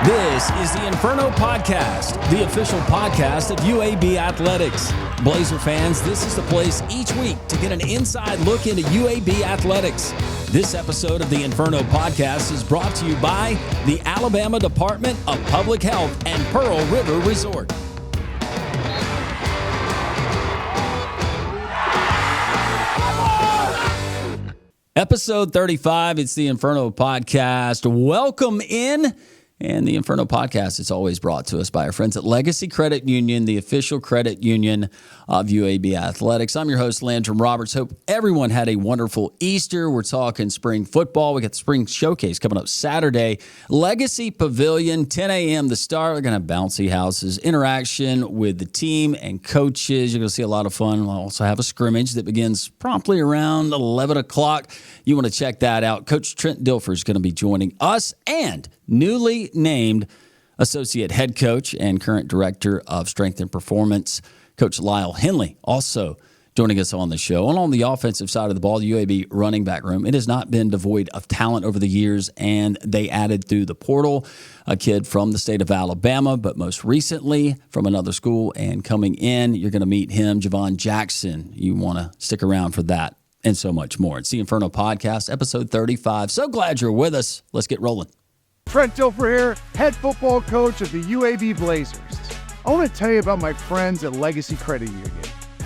This is the Inferno Podcast, the official podcast of UAB Athletics. Blazer fans, this is the place each week to get an inside look into UAB Athletics. This episode of the Inferno Podcast is brought to you by the Alabama Department of Public Health and Pearl River Resort. Episode 35, it's the Inferno Podcast. Welcome in. And the Inferno Podcast is always brought to us by our friends at Legacy Credit Union, the official credit union of UAB Athletics. I'm your host, Landrum Roberts. Hope everyone had a wonderful Easter. We're talking spring football. We got the spring showcase coming up Saturday. Legacy Pavilion, 10 a.m. the start. We're going to have bouncy houses, interaction with the team and coaches. You're going to see a lot of fun. We'll also have a scrimmage that begins promptly around 11 o'clock. You want to check that out. Coach Trent Dilfer is going to be joining us, and newly named associate head coach and current director of strength and performance, Coach Lyle Henley, also joining us on the show. And on the offensive side of the ball, the UAB running back room, it has not been devoid of talent over the years, and they added through the portal a kid from the state of Alabama, but most recently from another school, and coming in, you're going to meet him, Jevon Jackson. You want to stick around for that and so much more. It's the Inferno Podcast, episode 35. So glad you're with us. Let's get rolling. Trent Dilfer here, head football coach of the UAB Blazers. I want to tell you about my friends at Legacy Credit Union.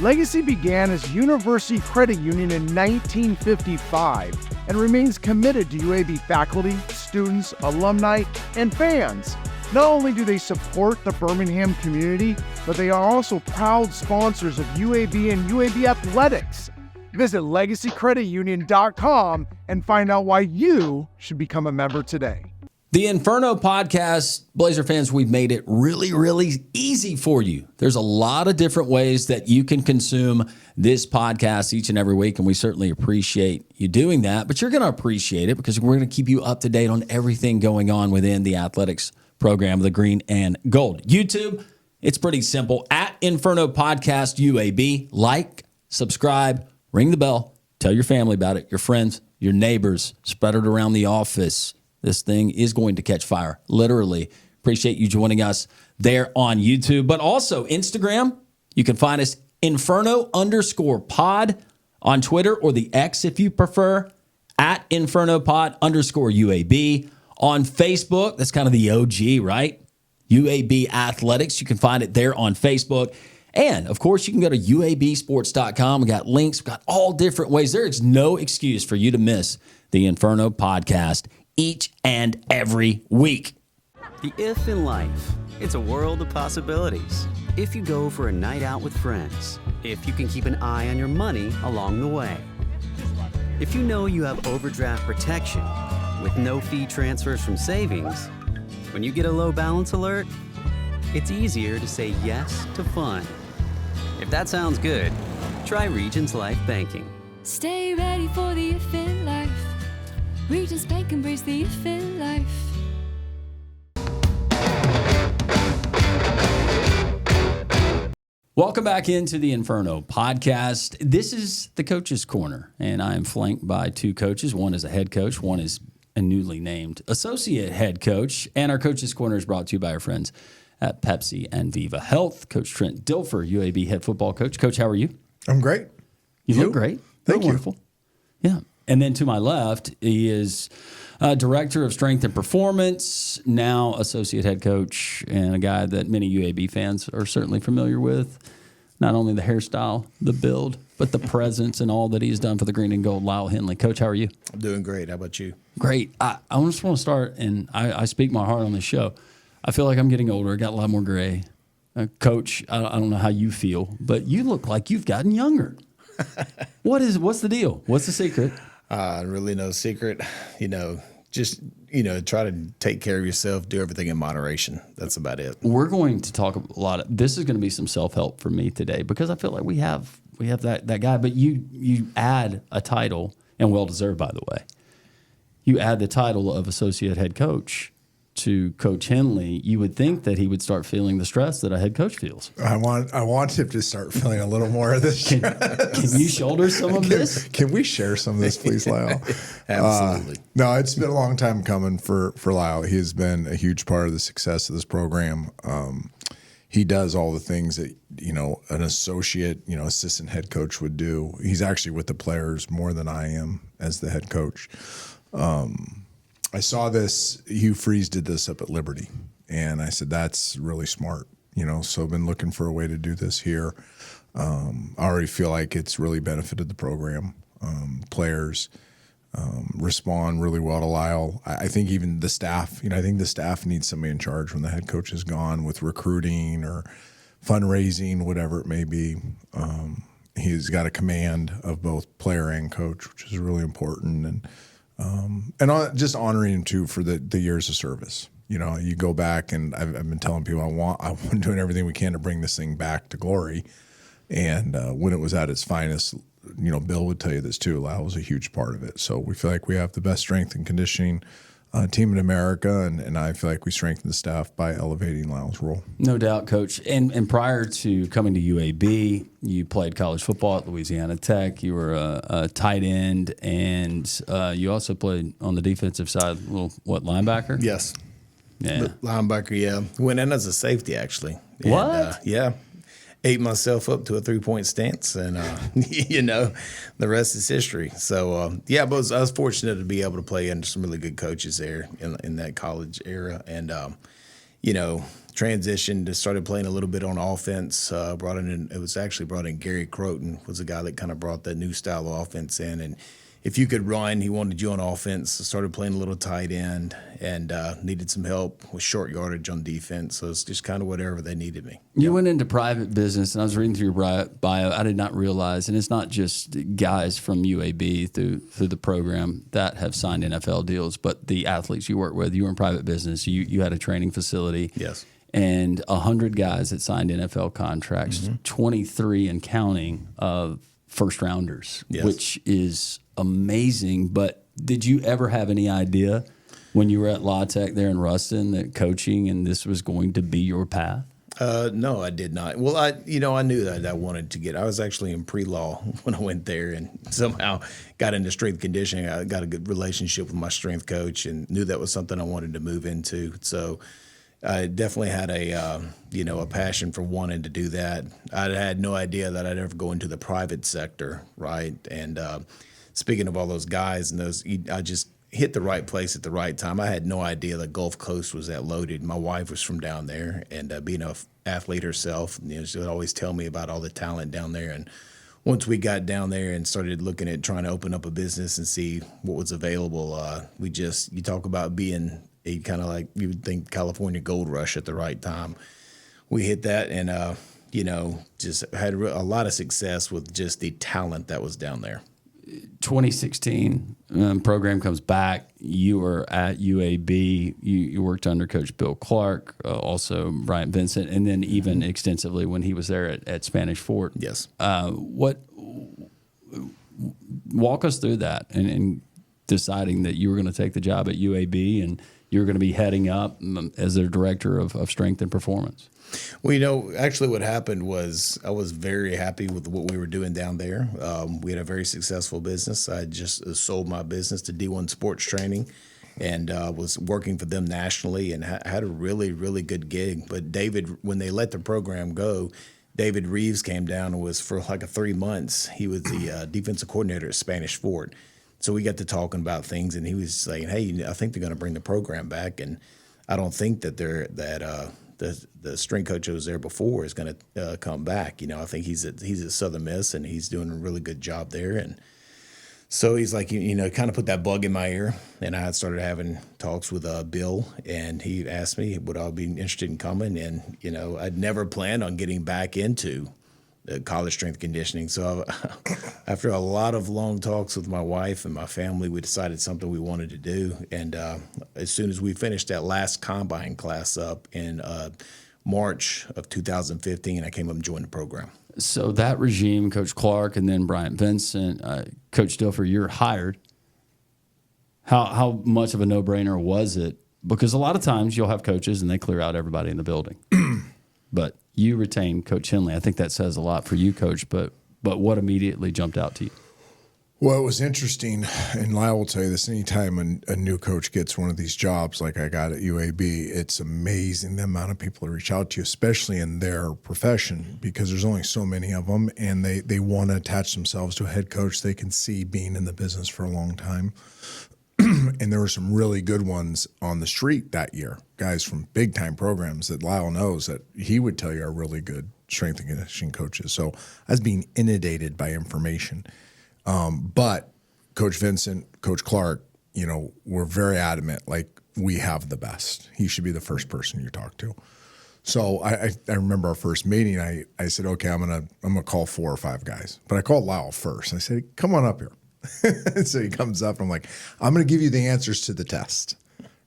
Legacy began as University Credit Union in 1955 and remains committed to UAB faculty, students, alumni, and fans. Not only do they support the Birmingham community, but they are also proud sponsors of UAB and UAB Athletics. Visit LegacyCreditUnion.com and find out why you should become a member today. The Inferno Podcast, Blazer fans, we've made it really, really easy for you. There's a lot of different ways that you can consume this podcast each and every week, and we certainly appreciate you doing that. But you're going to appreciate it because we're going to keep you up to date on everything going on within the athletics program, the green and gold. YouTube, it's pretty simple. At Inferno Podcast UAB, like, subscribe, ring the bell, tell your family about it, your friends, your neighbors, spread it around the office. This thing is going to catch fire, literally. Appreciate you joining us there on YouTube, but also Instagram. You can find us Inferno_pod on Twitter, or the X if you prefer, at InfernoPod_UAB. On Facebook, that's kind of the OG, right? UAB Athletics. You can find it there on Facebook. And, of course, you can go to UABsports.com. We got links. We got all different ways. There is no excuse for you to miss the Inferno Podcast each and every week. The if in life, it's a world of possibilities. If you go for a night out with friends, if you can keep an eye on your money along the way, if you know you have overdraft protection with no fee transfers from savings, when you get a low balance alert, it's easier to say yes to fun. If that sounds good, try Regions Life Banking. Stay ready for the if in life. Regions Bank embrace the if in life. Welcome back into the Inferno Podcast. This is the Coach's Corner, and I am flanked by two coaches. One is a head coach, one is a newly named associate head coach. And our Coach's Corner is brought to you by our friends at Pepsi and Viva Health. Coach Trent Dilfer, UAB head football coach. Coach, how are you? I'm great. You look great. Thank you. Wonderful. Yeah. And then to my left, he is director of strength and performance, now associate head coach, and a guy that many UAB fans are certainly familiar with. Not only the hairstyle, the build, but the presence and all that he's done for the green and gold. Lyle Henley. Coach, how are you? I'm doing great. How about you? Great. I just want to start, and I speak my heart on this show. I feel like I'm getting older. I got a lot more gray. Coach, I don't know how you feel, but you look like you've gotten younger. What's the deal? What's the secret? Really no secret. Just try to take care of yourself, do everything in moderation. That's about it. We're going to talk a lot of, this is going to be some self-help for me today, because I feel like we have that guy, but you add a title, and well-deserved, by the way. You add the title of associate head coach to Coach Henley, you would think that he would start feeling the stress that a head coach feels. I want him to start feeling a little more of this stress. Can you shoulder some of this? Can we share some of this, please, Lyle? Absolutely. No, it's been a long time coming for Lyle. He has been a huge part of the success of this program. He does all the things that, an associate, assistant head coach would do. He's actually with the players more than I am as the head coach. I saw this, Hugh Freeze did this up at Liberty, and I said, that's really smart, so I've been looking for a way to do this here. I already feel like it's really benefited the program. Players respond really well to Lyle. I think even the staff, I think the staff needs somebody in charge when the head coach is gone with recruiting or fundraising, whatever it may be. He's got a command of both player and coach, which is really important. And just honoring him too for the years of service. You go back, and I've been telling people I'm doing everything we can to bring this thing back to glory. And when it was at its finest, Bill would tell you this too. Lyle was a huge part of it. So we feel like we have the best strength and conditioning team in America, and I feel like we strengthen the staff by elevating Lyle's role. No doubt, Coach. And prior to coming to UAB, you played college football at Louisiana Tech. You were a tight end, and you also played on the defensive side, linebacker? Yes. Yeah. Linebacker, yeah. Went in as a safety, actually. What? And, yeah. Ate myself up to a 3-point stance, and the rest is history. So but I was fortunate to be able to play under some really good coaches there in that college era, and transitioned to started playing a little bit on offense. Brought in Gary Croton, was the guy that kind of brought the new style of offense in, and if you could run, he wanted you on offense. So started playing a little tight end, and needed some help with short yardage on defense. So it's just kind of whatever they needed me. You went into private business, and I was reading through your bio. I did not realize, and it's not just guys from UAB through the program that have signed NFL deals, but the athletes you work with. You were in private business. You had a training facility. Yes. And 100 guys that signed NFL contracts, 23 and counting of first rounders, Yes. which is amazing. But did you ever have any idea when you were at La Tech there in Ruston that coaching and this was going to be your path? No, I did not. Well, I knew that I wanted to get. I was actually in pre-law when I went there, and somehow got into strength conditioning. I got a good relationship with my strength coach, and knew that was something I wanted to move into. So I definitely had a passion for wanting to do that. I had no idea that I'd ever go into the private sector, right? And speaking of all those guys and I just hit the right place at the right time. I had no idea the Gulf Coast was that loaded. My wife was from down there, and being an athlete herself, she would always tell me about all the talent down there. And once we got down there and started looking at trying to open up a business and see what was available, you talk about being a kind of like you would think California gold rush at the right time. We hit that, and just had a lot of success with just the talent that was down there. 2016 program comes back. You were at UAB. You worked under Coach Bill Clark, also Bryant Vincent, and then even extensively when he was there at Spanish Fort. Yes. Walk us through that and deciding that you were going to take the job at UAB and you were going to be heading up as their director of strength and performance. Well, actually what happened was I was very happy with what we were doing down there. We had a very successful business. I just sold my business to D1 Sports Training and was working for them nationally and had a really, really good gig. But David, when they let the program go, David Reeves came down and was for like 3 months. He was the defensive coordinator at Spanish Fort. So we got to talking about things, and he was saying, "Hey, I think they're going to bring the program back, and I don't think that the strength coach who was there before is going to come back. I think he's at Southern Miss, and he's doing a really good job there." And so he's like, kind of put that bug in my ear, and I had started having talks with Bill, and he asked me would I be interested in coming, and I'd never planned on getting back into college strength conditioning. So after a lot of long talks with my wife and my family, we decided something we wanted to do. And as soon as we finished that last combine class up in March of 2015, I came up and joined the program. So that regime, Coach Clark and then Bryant Vincent, Coach Dilfer, you're hired. How much of a no-brainer was it because a lot of times you'll have coaches and they clear out everybody in the building. But you retain Coach Henley. I think that says a lot for you, Coach. But what immediately jumped out to you? Well, it was interesting, and Lyle will tell you this, anytime a new coach gets one of these jobs like I got at UAB, it's amazing the amount of people who reach out to you, especially in their profession, because there's only so many of them, and they want to attach themselves to a head coach they can see being in the business for a long time. And there were some really good ones on the street that year, guys from big-time programs that Lyle knows that he would tell you are really good strength and conditioning coaches. So I was being inundated by information. But Coach Vincent, Coach Clark, were very adamant, like, we have the best. He should be the first person you talk to. So I remember our first meeting, I said, okay, I'm gonna call 4 or 5 guys. But I called Lyle first. I said, come on up here. So he comes up, and I'm like, I'm going to give you the answers to the test,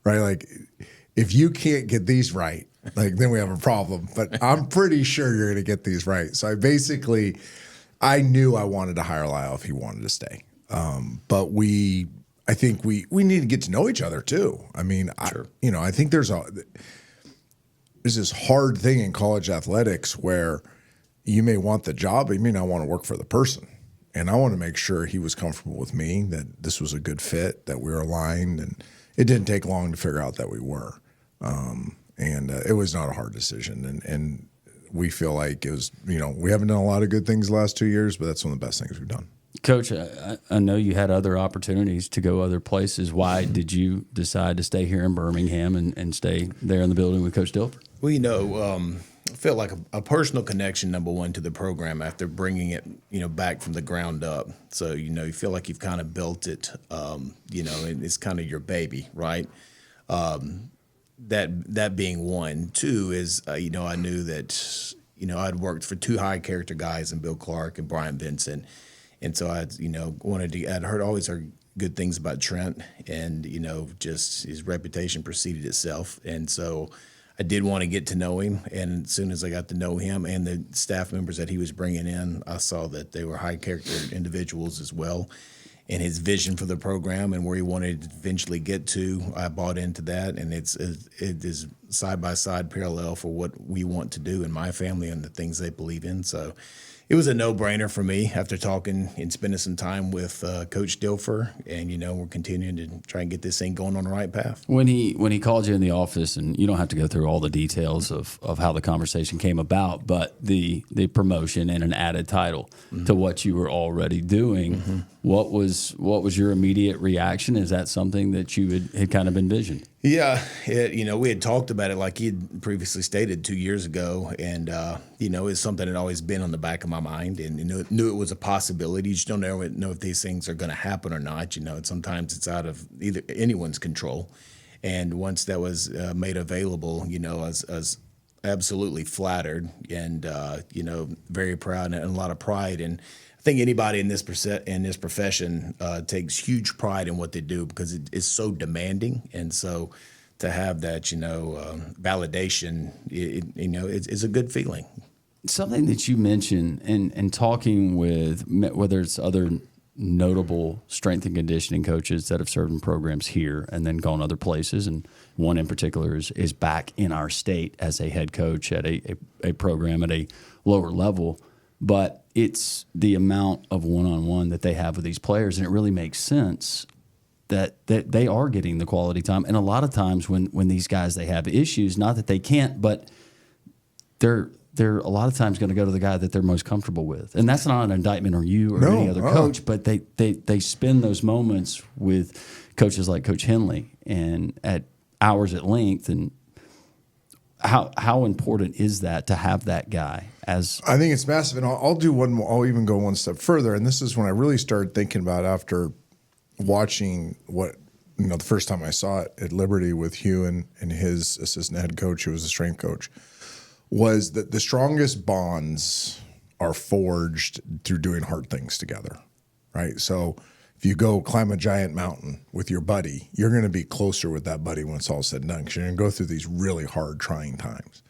right? Like, if you can't get these right, like, then we have a problem. But I'm pretty sure you're going to get these right. So I knew I wanted to hire Lyle if he wanted to stay. But I think we need to get to know each other too. I mean, sure. I think there's this hard thing in college athletics where you may want the job, but you may not want to work for the person. And I want to make sure he was comfortable with me, that this was a good fit, that we were aligned. And it didn't take long to figure out that we were. And it was not a hard decision. And we feel like it was, we haven't done a lot of good things the last 2 years, but that's one of the best things we've done. Coach, I know you had other opportunities to go other places. Why did you decide to stay here in Birmingham and stay there in the building with Coach Dilfer? Well, I felt like a personal connection, number one, to the program after bringing it, back from the ground up. So, you feel like you've kind of built it, and it's kind of your baby, right? That being one. Two is, I knew that, I'd worked for 2 high character guys in Bill Clark and Brian Vincent. And so I'd always heard good things about Trent, and, just his reputation preceded itself. And so I did want to get to know him, and as soon as I got to know him and the staff members that he was bringing in, I saw that they were high-character individuals as well. And his vision for the program and where he wanted to eventually get to, I bought into that, and it is side-by-side parallel for what we want to do in my family and the things they believe in. So it was a no-brainer for me after talking and spending some time with Coach Dilfer, and we're continuing to try and get this thing going on the right path. When he called you in the office, and you don't have to go through all the details of how the conversation came about, but the promotion and an added title to what you were already doing, what was your immediate reaction? Is that something that you had kind of envisioned? Yeah, we had talked about it like he had previously stated 2 years ago, and it's something that had always been on the back of my mind, and knew it was a possibility. You just don't know if these things are going to happen or not. Sometimes it's out of either anyone's control, and once that was made available, I was absolutely flattered and very proud and a lot of pride. And I think anybody in this profession takes huge pride in what they do because it is so demanding, and so to have that validation, it's a good feeling. Something that you mentioned in talking with whether it's other notable strength and conditioning coaches that have served in programs here and then gone other places, and one in particular is back in our state as a head coach at a program at a lower level. But it's the amount of one-on-one that they have with these players, and it really makes sense that they are getting the quality time. And a lot of times when these guys, they have issues, not that they can't, but they're a lot of times going to go to the guy that they're most comfortable with. And that's not an indictment on you or any other coach, but they spend those moments with coaches like Coach Henley and at hours at length. And how important is that to have that guy? As I think it's massive. And I'll do one more. I'll even go one step further. And this is when I really started thinking about after watching the first time I saw it at Liberty with Hugh and his assistant head coach, who was a strength coach, was that the strongest bonds are forged through doing hard things together, right? So if you go climb a giant mountain with your buddy, you're going to be closer with that buddy when it's all said and done, because you're going to go through these really hard, trying times.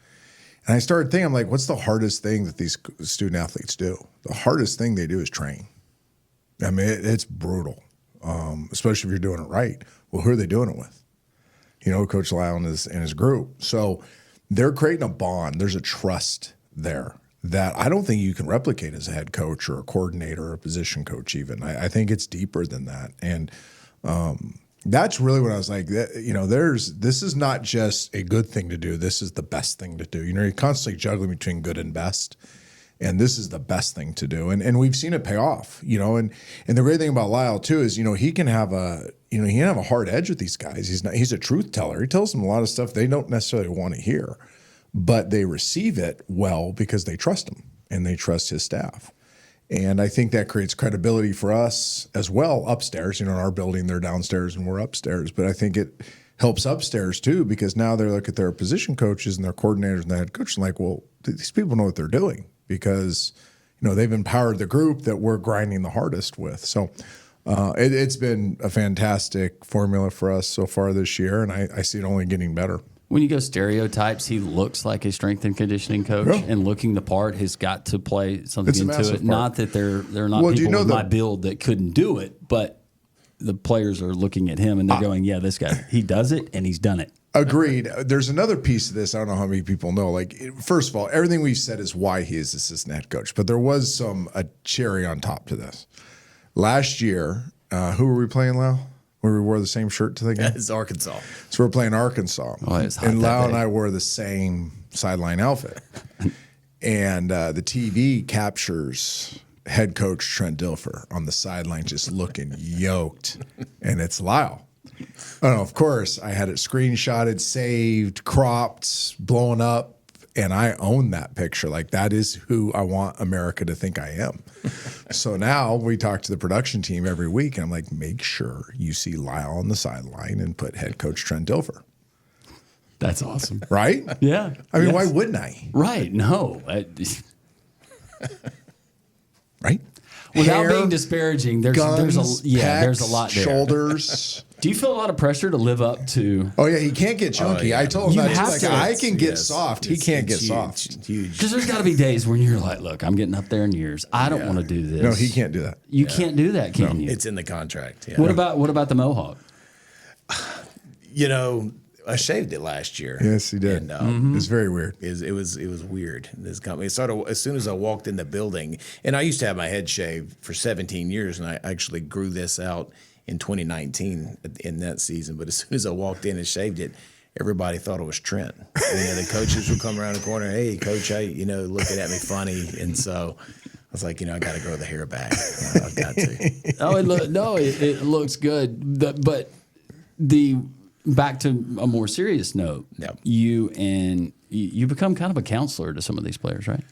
And I started thinking, I'm like, what's the hardest thing that these student athletes do? The hardest thing they do is train. I mean, it's brutal, especially if you're doing it right. Well, who are they doing it with? Coach Lyle and his group. So they're creating a bond. There's a trust there that I don't think you can replicate as a head coach or a coordinator or a position coach even. I think it's deeper than that. And that's really what I was like, this is not just a good thing to do. This is the best thing to do. You're constantly juggling between good and best. And this is the best thing to do. And we've seen it pay off, and the great thing about Lyle too is, he can have a hard edge with these guys. He's a truth teller. He tells them a lot of stuff they don't necessarily want to hear, but they receive it well because they trust him and they trust his staff. And I think that creates credibility for us as well upstairs. In our building, they're downstairs and we're upstairs. But I think it helps upstairs too, because now they look at their position coaches and their coordinators and the head coach and like, well, these people know what they're doing because, they've empowered the group that we're grinding the hardest with. So it's been a fantastic formula for us so far this year, and I see it only getting better. When you go stereotypes, he looks like a strength and conditioning coach, and looking the part has got to play something into it. Part. Not that they're not people with my build that couldn't do it, but the players are looking at him and they're going, yeah, this guy, he does it and he's done it. Agreed. There's another piece of this. I don't know how many people know. Like, first of all, everything we've said is why he is assistant head coach, but there was a cherry on top to this. Last year, who were we playing, Lyle? Where we wore the same shirt to the game? It's Arkansas. So we're playing Arkansas. Oh, it's hot and Lyle that and I wore the same sideline outfit. And the TV captures head coach Trent Dilfer on the sideline just looking yoked. And it's Lyle. Oh, of course, I had it screenshotted, saved, cropped, blown up. And I own that picture. Like, that is who I want America to think I am. So now we talk to the production team every week, and I'm like, make sure you see Lyle on the sideline and put head coach Trent Dilfer. That's awesome. Right? Yeah. I mean, why wouldn't I? Right. No. Right? Without Hair, being disparaging, there's guns, there's a pecs, lot there. Shoulders. Do you feel a lot of pressure to live up to? Oh, yeah, he can't get chunky. I told him You that. have Like, to. I can get soft. He can't get huge, soft. Huge. Because there's got to be days when you're like, look, I'm getting up there in years. I don't want to do this. No, he can't do that. You can't do that, can you? It's in the contract. Yeah. What about the mohawk? I shaved it last year. Yes, he did. And, It's very weird. It was weird. This company. It started as soon as I walked in the building, and I used to have my head shaved for 17 years, and I actually grew this out in 2019 in that season. But as soon as I walked in and shaved it, everybody thought it was Trent. The coaches would come around the corner, hey, coach, looking at me funny, and so I was like, I got to grow the hair back. I've got to. It looks good. But back to a more serious note, Yep. you become kind of a counselor to some of these players, right?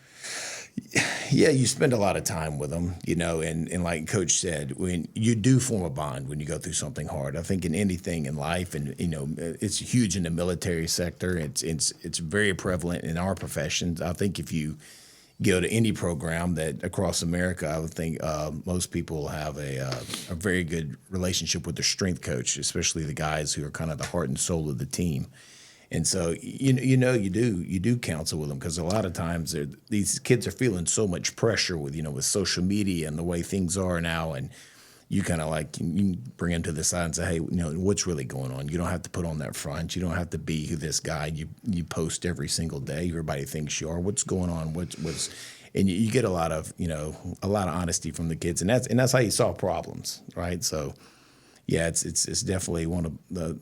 Yeah, you spend a lot of time with them, and like Coach said, when you do form a bond when you go through something hard. I think in anything in life, and it's huge in the military sector. It's very prevalent in our professions. I think if you go to any program that across America, I would think most people have a very good relationship with their strength coach, especially the guys who are kind of the heart and soul of the team. And so, you do counsel with them, because a lot of times these kids are feeling so much pressure with social media and the way things are now. And you kind of you bring them to the side and say, hey, what's really going on? You don't have to put on that front. You don't have to be this guy you post every single day. Everybody thinks you are. What's going on? And you get a lot of honesty from the kids, and that's how you solve problems, right? So, yeah, it's definitely one of the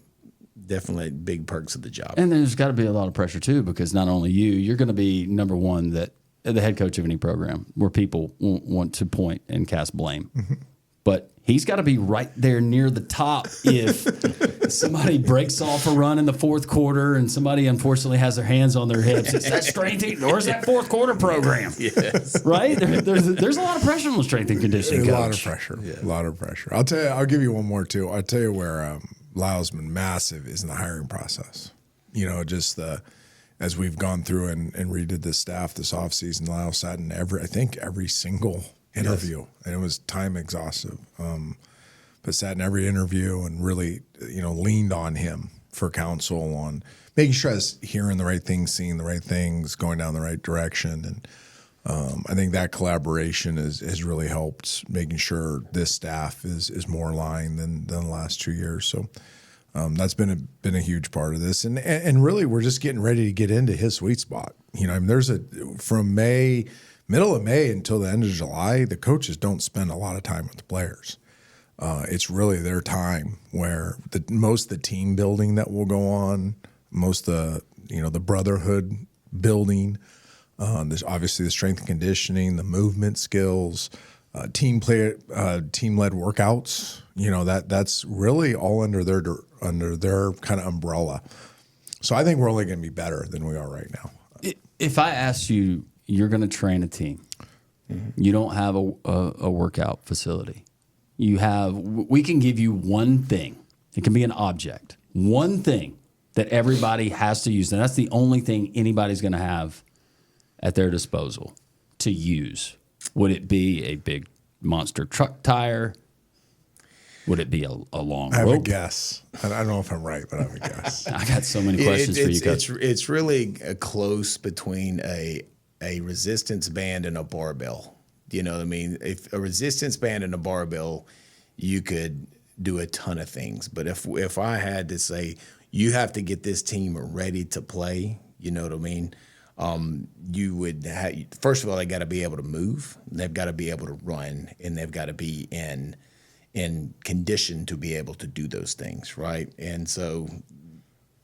definitely big perks of the job. And there's got to be a lot of pressure too, because not only you're going to be number one, that the head coach of any program where people want to point and cast blame, but he's got to be right there near the top if somebody breaks off a run in the fourth quarter and somebody unfortunately has their hands on their hips. Is that strength or is that fourth quarter program? Yes. Right? There's a lot of pressure on the strength and conditioning coach. A lot of pressure. Yeah. A lot of pressure. I'll tell you. I'll give you one more too. I'll tell you where Lyle's been massive is in the hiring process. As we've gone through and redid the staff this offseason, Lyle sat in every single interview. Yes. And it was time exhaustive. But sat in every interview and really, leaned on him for counsel on making sure I was hearing the right things, seeing the right things, going down the right direction. And I think that collaboration has really helped making sure this staff is more aligned than the last 2 years. So That's been a huge part of this, and really we're just getting ready to get into his sweet spot. You know, I mean, from middle of May until the end of July, the coaches don't spend a lot of time with the players. It's really their time where most of the team building that will go on, most of the brotherhood building. There's obviously the strength and conditioning, the movement skills, team led workouts. You know, that's really all under their kind of umbrella. So I think we're only going to be better than we are right now. If I asked you, you're going to train a team. Mm-hmm. You don't have a workout facility. We can give you one thing. It can be an object. One thing that everybody has to use. And that's the only thing anybody's going to have at their disposal to use. Would it be a big monster truck tire? Would it be a long rope? I have a guess. I don't know if I'm right, but I have a guess. I got so many questions for you, Coach. It's really close between a resistance band and a barbell. You know what I mean? If a resistance band and a barbell, you could do a ton of things. But if I had to say, you have to get this team ready to play, you know what I mean? You would have, first of all, they got to be able to move. They've got to be able to run, and they've got to be in condition to be able to do those things, right? And so,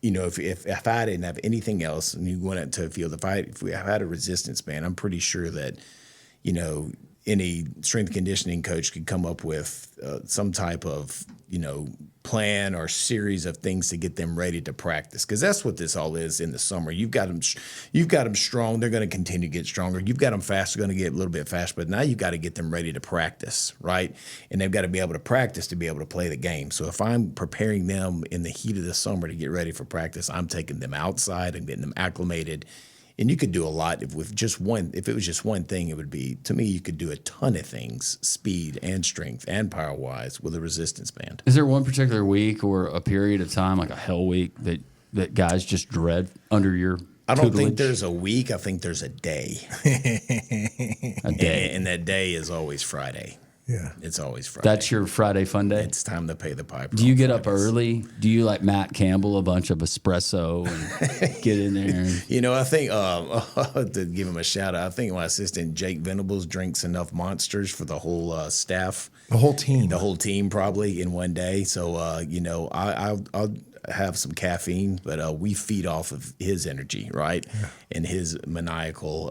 you know, if I didn't have anything else, and you went out to a field, if we had a resistance band, I'm pretty sure that, you know, any strength conditioning coach could come up with some type of, you know, plan or series of things to get them ready to practice, because that's what this all is in the summer. You've got them strong. They're going to continue to get stronger. You've got them fast. They're going to get a little bit faster. But now you've got to get them ready to practice, right? And they've got to be able to practice to be able to play the game. So if I'm preparing them in the heat of the summer to get ready for practice, I'm taking them outside and getting them acclimated. And you could do a lot with just one. If it was just one thing, it would be, to me, you could do a ton of things, speed and strength and power-wise, with a resistance band. Is there one particular week or a period of time, like a hell week, that guys just dread under your I don't tutelage? think there's a week. I think there's a day. A day. And that day is always Friday. Yeah. It's always Friday. That's your Friday fun day? It's time to pay the piper. Do you on get up Fridays. early? Do you like Matt Campbell a bunch of espresso and get in there? You know, I think to give him a shout out, I think my assistant Jake Venables drinks enough Monsters for the whole staff, The whole team probably in one day. So you know, I'll have some caffeine, but we feed off of his energy, right, and his maniacal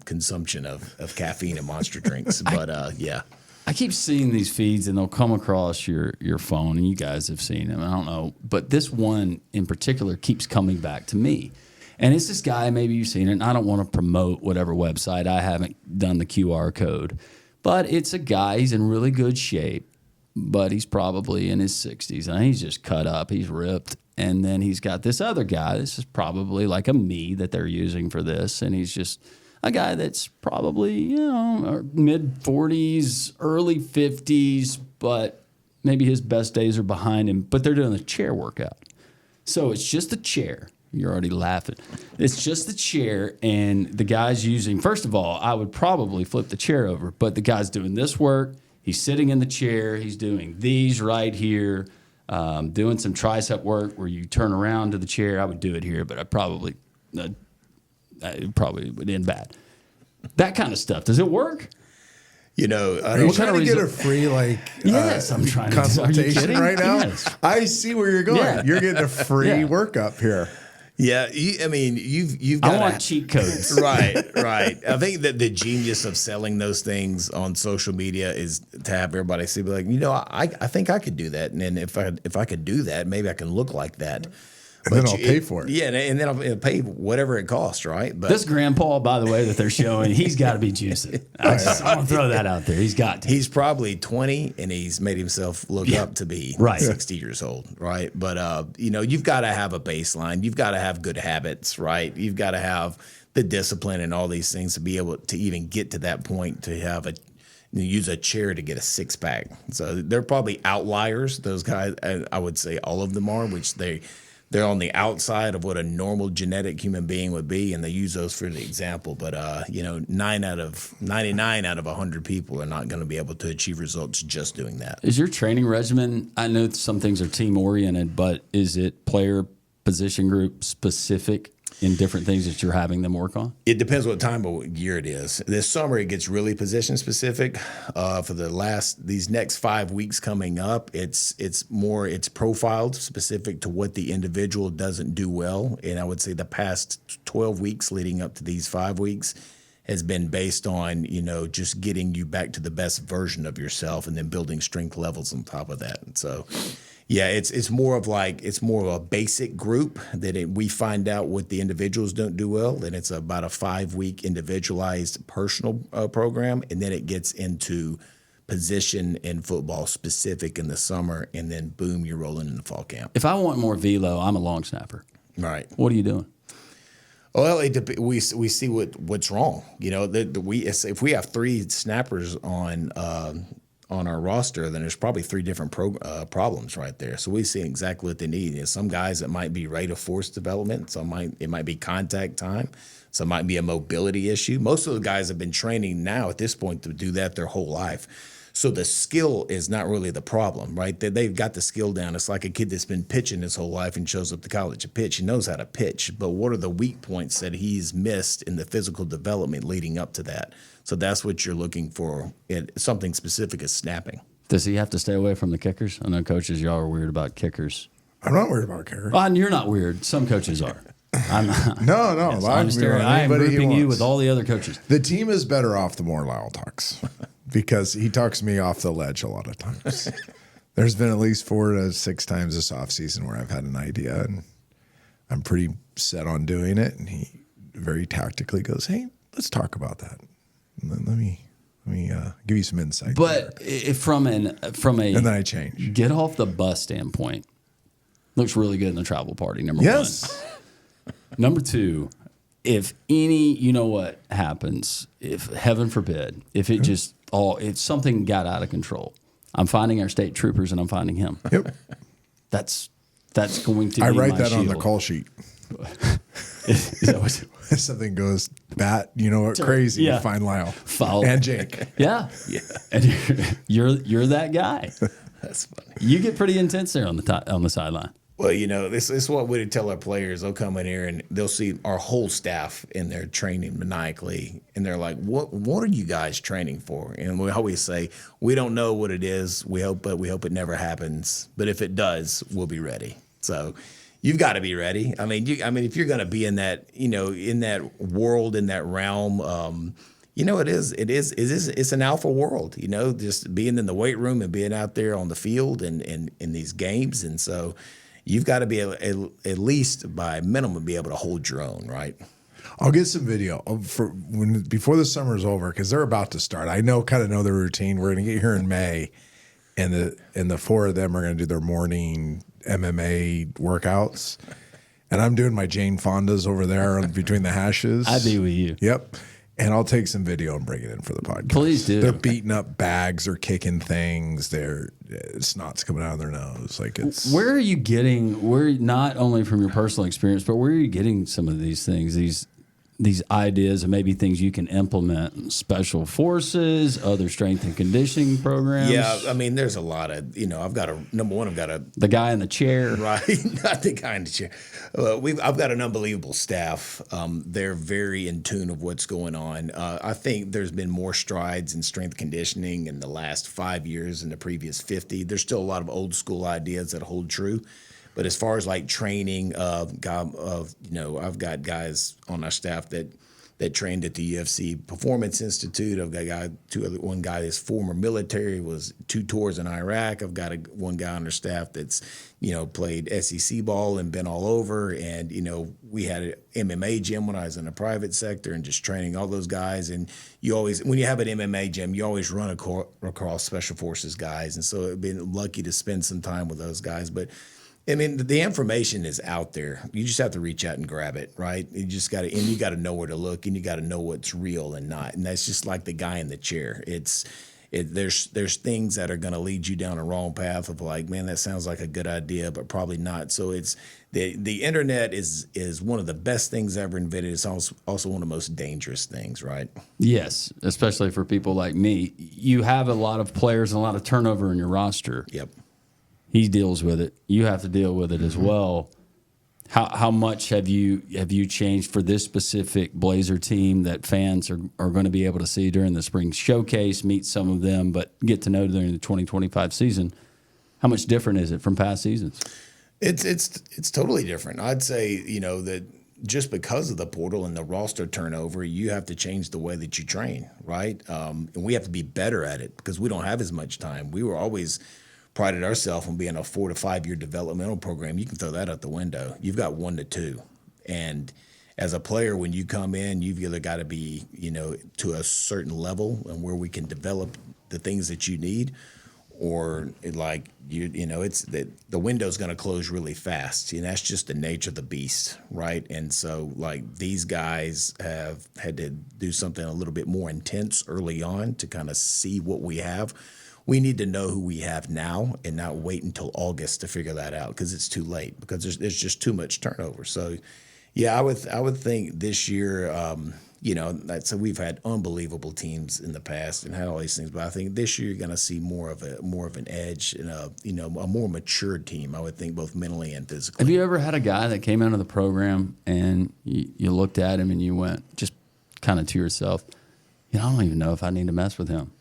consumption of caffeine and Monster drinks. But yeah. I keep seeing these feeds, and they'll come across your phone, and you guys have seen them. I don't know. But this one in particular keeps coming back to me. And it's this guy, maybe you've seen it, and I don't want to promote whatever website. I haven't done the QR code. But it's a guy, he's in really good shape, but he's probably in his 60s, and he's just cut up. He's ripped. And then he's got this other guy. This is probably like a me that they're using for this, and he's just a guy that's probably, you know, mid-40s, early 50s, but maybe his best days are behind him. But they're doing a chair workout. So it's just a chair. You're already laughing. It's just the chair, and the guy's using, first of all, I would probably flip the chair over, but the guy's doing this work. He's sitting in the chair. He's doing these right here, doing some tricep work where you turn around to the chair. I would do it here, but it probably would end bad. That kind of stuff. Does it work? You know, Are you trying to get a free Yes, I'm trying to. Are you consultation kidding? right now? Yes. I see where you're going. Yeah. You're getting a free Yeah. workup here. yeah, I mean, you've got I want cheat codes. right. I think that the genius of selling those things on social media is to have everybody see, like, you know, I think I could do that, and then if I could do that, maybe I can look like that. And then I'll pay for it. Yeah, and then I'll pay whatever it costs, right? But This grandpa, by the way, that they're showing, he's got to be juicing. I want to throw that out there. He's got to. he's probably 20, and he's made himself look up to be Right. 60 years old, right? But you know, you've got to have a baseline. You've got to have good habits, right? You've got to have the discipline and all these things to be able to even get to that point to have use a chair to get a six pack. So they're probably outliers. Those guys, I would say all of them are, which they're on the outside of what a normal genetic human being would be, and they use those for the example. But 99 out of 100 people are not going to be able to achieve results just doing that. Is your training regimen? I know some things are team oriented, but is it player position group specific in different things that you're having them work on? It depends what time of year it is. This summer, it gets really position specific. For these next 5 weeks coming up, it's profiled specific to what the individual doesn't do well. And I would say the past 12 weeks leading up to these 5 weeks has been based on, just getting you back to the best version of yourself and then building strength levels on top of that. And so, yeah, it's more of a basic group that we find out what the individuals don't do well, and it's about a 5-week individualized personal program, and then it gets into position and football specific in the summer, and then boom, you're rolling in the fall camp. If I want more velo, I'm a long snapper. Right. What are you doing? Well, we see what's wrong. If we have 3 snappers on our roster, then there's probably 3 different problems right there. So we see exactly what they need. Some guys, it might be rate of force development. It might be contact time. Some might be a mobility issue. Most of the guys have been training now at this point to do that their whole life. So the skill is not really the problem, right? They've got the skill down. It's like a kid that's been pitching his whole life and shows up to college to pitch. He knows how to pitch, but what are the weak points that he's missed in the physical development leading up to that? So that's what you're looking for. Something specific as snapping. Does he have to stay away from the kickers? I know coaches, y'all are weird about kickers. I'm not worried about kickers. Well, you're not weird. Some coaches are. I'm not. No. Yes, I am grouping you with all the other coaches. The team is better off the more Lyle talks because he talks me off the ledge a lot of times. There's been at least 4 to 6 times this offseason where I've had an idea and I'm pretty set on doing it. And he very tactically goes, "Hey, let's talk about that. And then let me give you some insight." But from a and then I change. Get off the bus standpoint, looks really good in the travel party. Number yes. 1. Number 2, if what happens, if heaven forbid, if if something got out of control, I'm finding our state troopers and I'm finding him. Yep. That's going to be I write my that shield. on the call sheet. Is that what If something goes bat, crazy, yeah. you find Lyle. Foul. And Jake. Yeah. And you're that guy. That's funny. You get pretty intense there on the sideline. Well, this is what we tell our players. They'll come in here and they'll see our whole staff in there training maniacally, and they're like, "What are you guys training for?" And we always say, "We don't know what it is. We hope it never happens. But if it does, we'll be ready." So you've got to be ready. I mean, if you're going to be in that, in that world, in that realm. It's an alpha world, just being in the weight room and being out there on the field and in these games. And so you've got to be at least by minimum be able to hold your own, right? I'll get some video before the summer is over because they're about to start. I kind of know their routine. We're going to get here in May, and the 4 of them are going to do their morning MMA workouts. And I'm doing my Jane Fondas over there between the hashes. I'd be with you. Yep. And I'll take some video and bring it in for the podcast. Please do. They're beating up bags. They're kicking things. Snot's coming out of their nose. Where are you getting, not only from your personal experience, but where are you getting some of these things, these ideas and maybe things you can implement in special forces, other strength and conditioning programs? Yeah, I mean, there's a lot of, I've got the guy in the chair. Right, not the guy in the chair. I've got an unbelievable staff. They're very in tune of what's going on. I think there's been more strides in strength conditioning in the last 5 years than the previous 50. There's still a lot of old school ideas that hold true. But as far as training, I've got guys on our staff that trained at the UFC Performance Institute. I've got one guy that's former military, was 2 tours in Iraq. I've got one guy on our staff that's played SEC ball and been all over. And we had an MMA gym when I was in the private sector and just training all those guys. And you always, when you have an MMA gym, you always run across special forces guys. And so I've been lucky to spend some time with those guys, but. I mean, the information is out there. You just have to reach out and grab it, right? You got to know where to look, and you got to know what's real and not. And that's just like the guy in the chair. It's there's things that are going to lead you down a wrong path of like, man, that sounds like a good idea, but probably not. So it's the internet is one of the best things ever invented. It's also one of the most dangerous things, right? Yes, especially for people like me. You have a lot of players and a lot of turnover in your roster. Yep. He deals with it. You have to deal with it as well. How much have you changed for this specific Blazer team that fans are going to be able to see during the spring showcase, meet some of them, but get to know during the 2025 season? How much different is it from past seasons? It's totally different. I'd say, that just because of the portal and the roster turnover, you have to change the way that you train, right? And we have to be better at it because we don't have as much time. We were always prided ourselves on being a 4 to 5 year developmental program. You can throw that out the window. You've got 1 to 2. And as a player, when you come in, you've either got to be, to a certain level and where we can develop the things that you need, or it's the window's going to close really fast. And that's just the nature of the beast, right? And so these guys have had to do something a little bit more intense early on to kind of see what we have. We need to know who we have now and not wait until August to figure that out because it's too late because there's just too much turnover. So, yeah, I would think this year, so we've had unbelievable teams in the past and had all these things, but I think this year you're going to see more of an edge and a more mature team. I would think both mentally and physically. Have you ever had a guy that came out of the program and you looked at him and you went just kind of to yourself, I don't even know if I need to mess with him?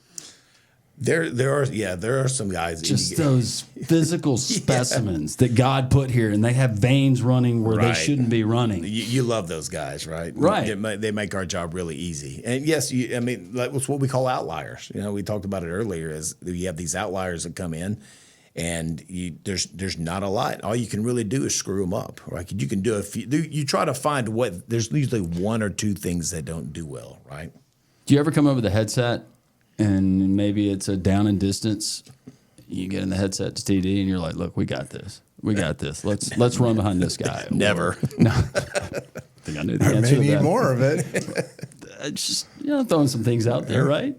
There are some guys. Just those physical specimens that God put here, and they have veins running where they shouldn't be running. You love those guys, right? Right. They make our job really easy. And yes, that's what we call outliers. We talked about it earlier. Is you have these outliers that come in, and there's not a lot. All you can really do is screw them up. Right? You can do a few. You try to find there's usually 1 or 2 things that don't do well, right? Do you ever come over with a headset? And maybe it's a down and distance. You get in the headset to TD, and you're like, "Look, we got this. We got this. Let's run behind this guy." Never. No. I think I knew the I answer may to need that. more of it. Just throwing some things out there, right?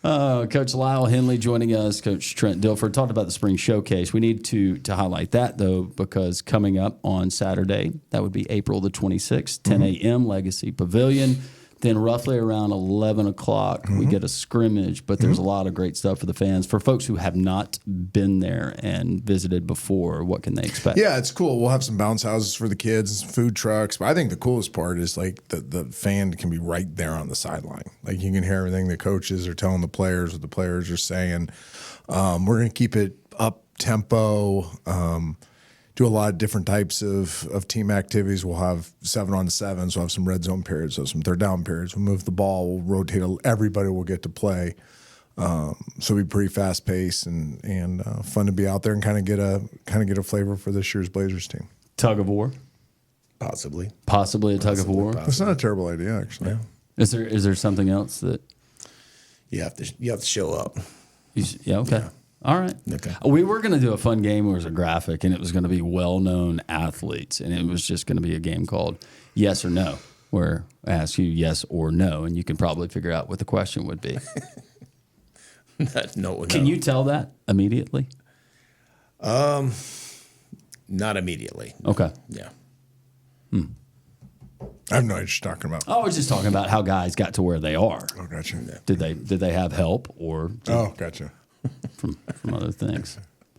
Coach Lyle Henley joining us. Coach Trent Dilfer talked about the spring showcase. We need to highlight that though, because coming up on Saturday, that would be April the 26th, 10 a.m. Legacy Pavilion. Then roughly around 11 o'clock, we get a scrimmage, but there's a lot of great stuff for the fans. For folks who have not been there and visited before, what can they expect? Yeah, it's cool. We'll have some bounce houses for the kids, food trucks. But I think the coolest part is the fan can be right there on the sideline. You can hear everything the coaches are telling the players, what the players are saying. We're going to keep it up tempo. Do a lot of different types of team activities. We'll have 7-on-7s. We'll have some red zone periods, so some third down periods. We'll move the ball. We'll rotate. Everybody will get to play. So it'll be pretty fast paced and fun to be out there and kind of get a flavor for this year's Blazers team. Tug of war, Possibly a tug of war. That's not a terrible idea, actually. Yeah. Is there something else that You have to show up. okay. Yeah. All right. Okay. We were going to do a fun game where it was a graphic, and it was going to be well-known athletes, and it was just going to be a game called Yes or No, where I ask you yes or no, and you can probably figure out what the question would be. No. Can you tell that immediately? Not immediately. Okay. Yeah. I have no idea what you're talking about. I was just talking about how guys got to where they are. Oh, gotcha. Did they have help or Gotcha. from other things?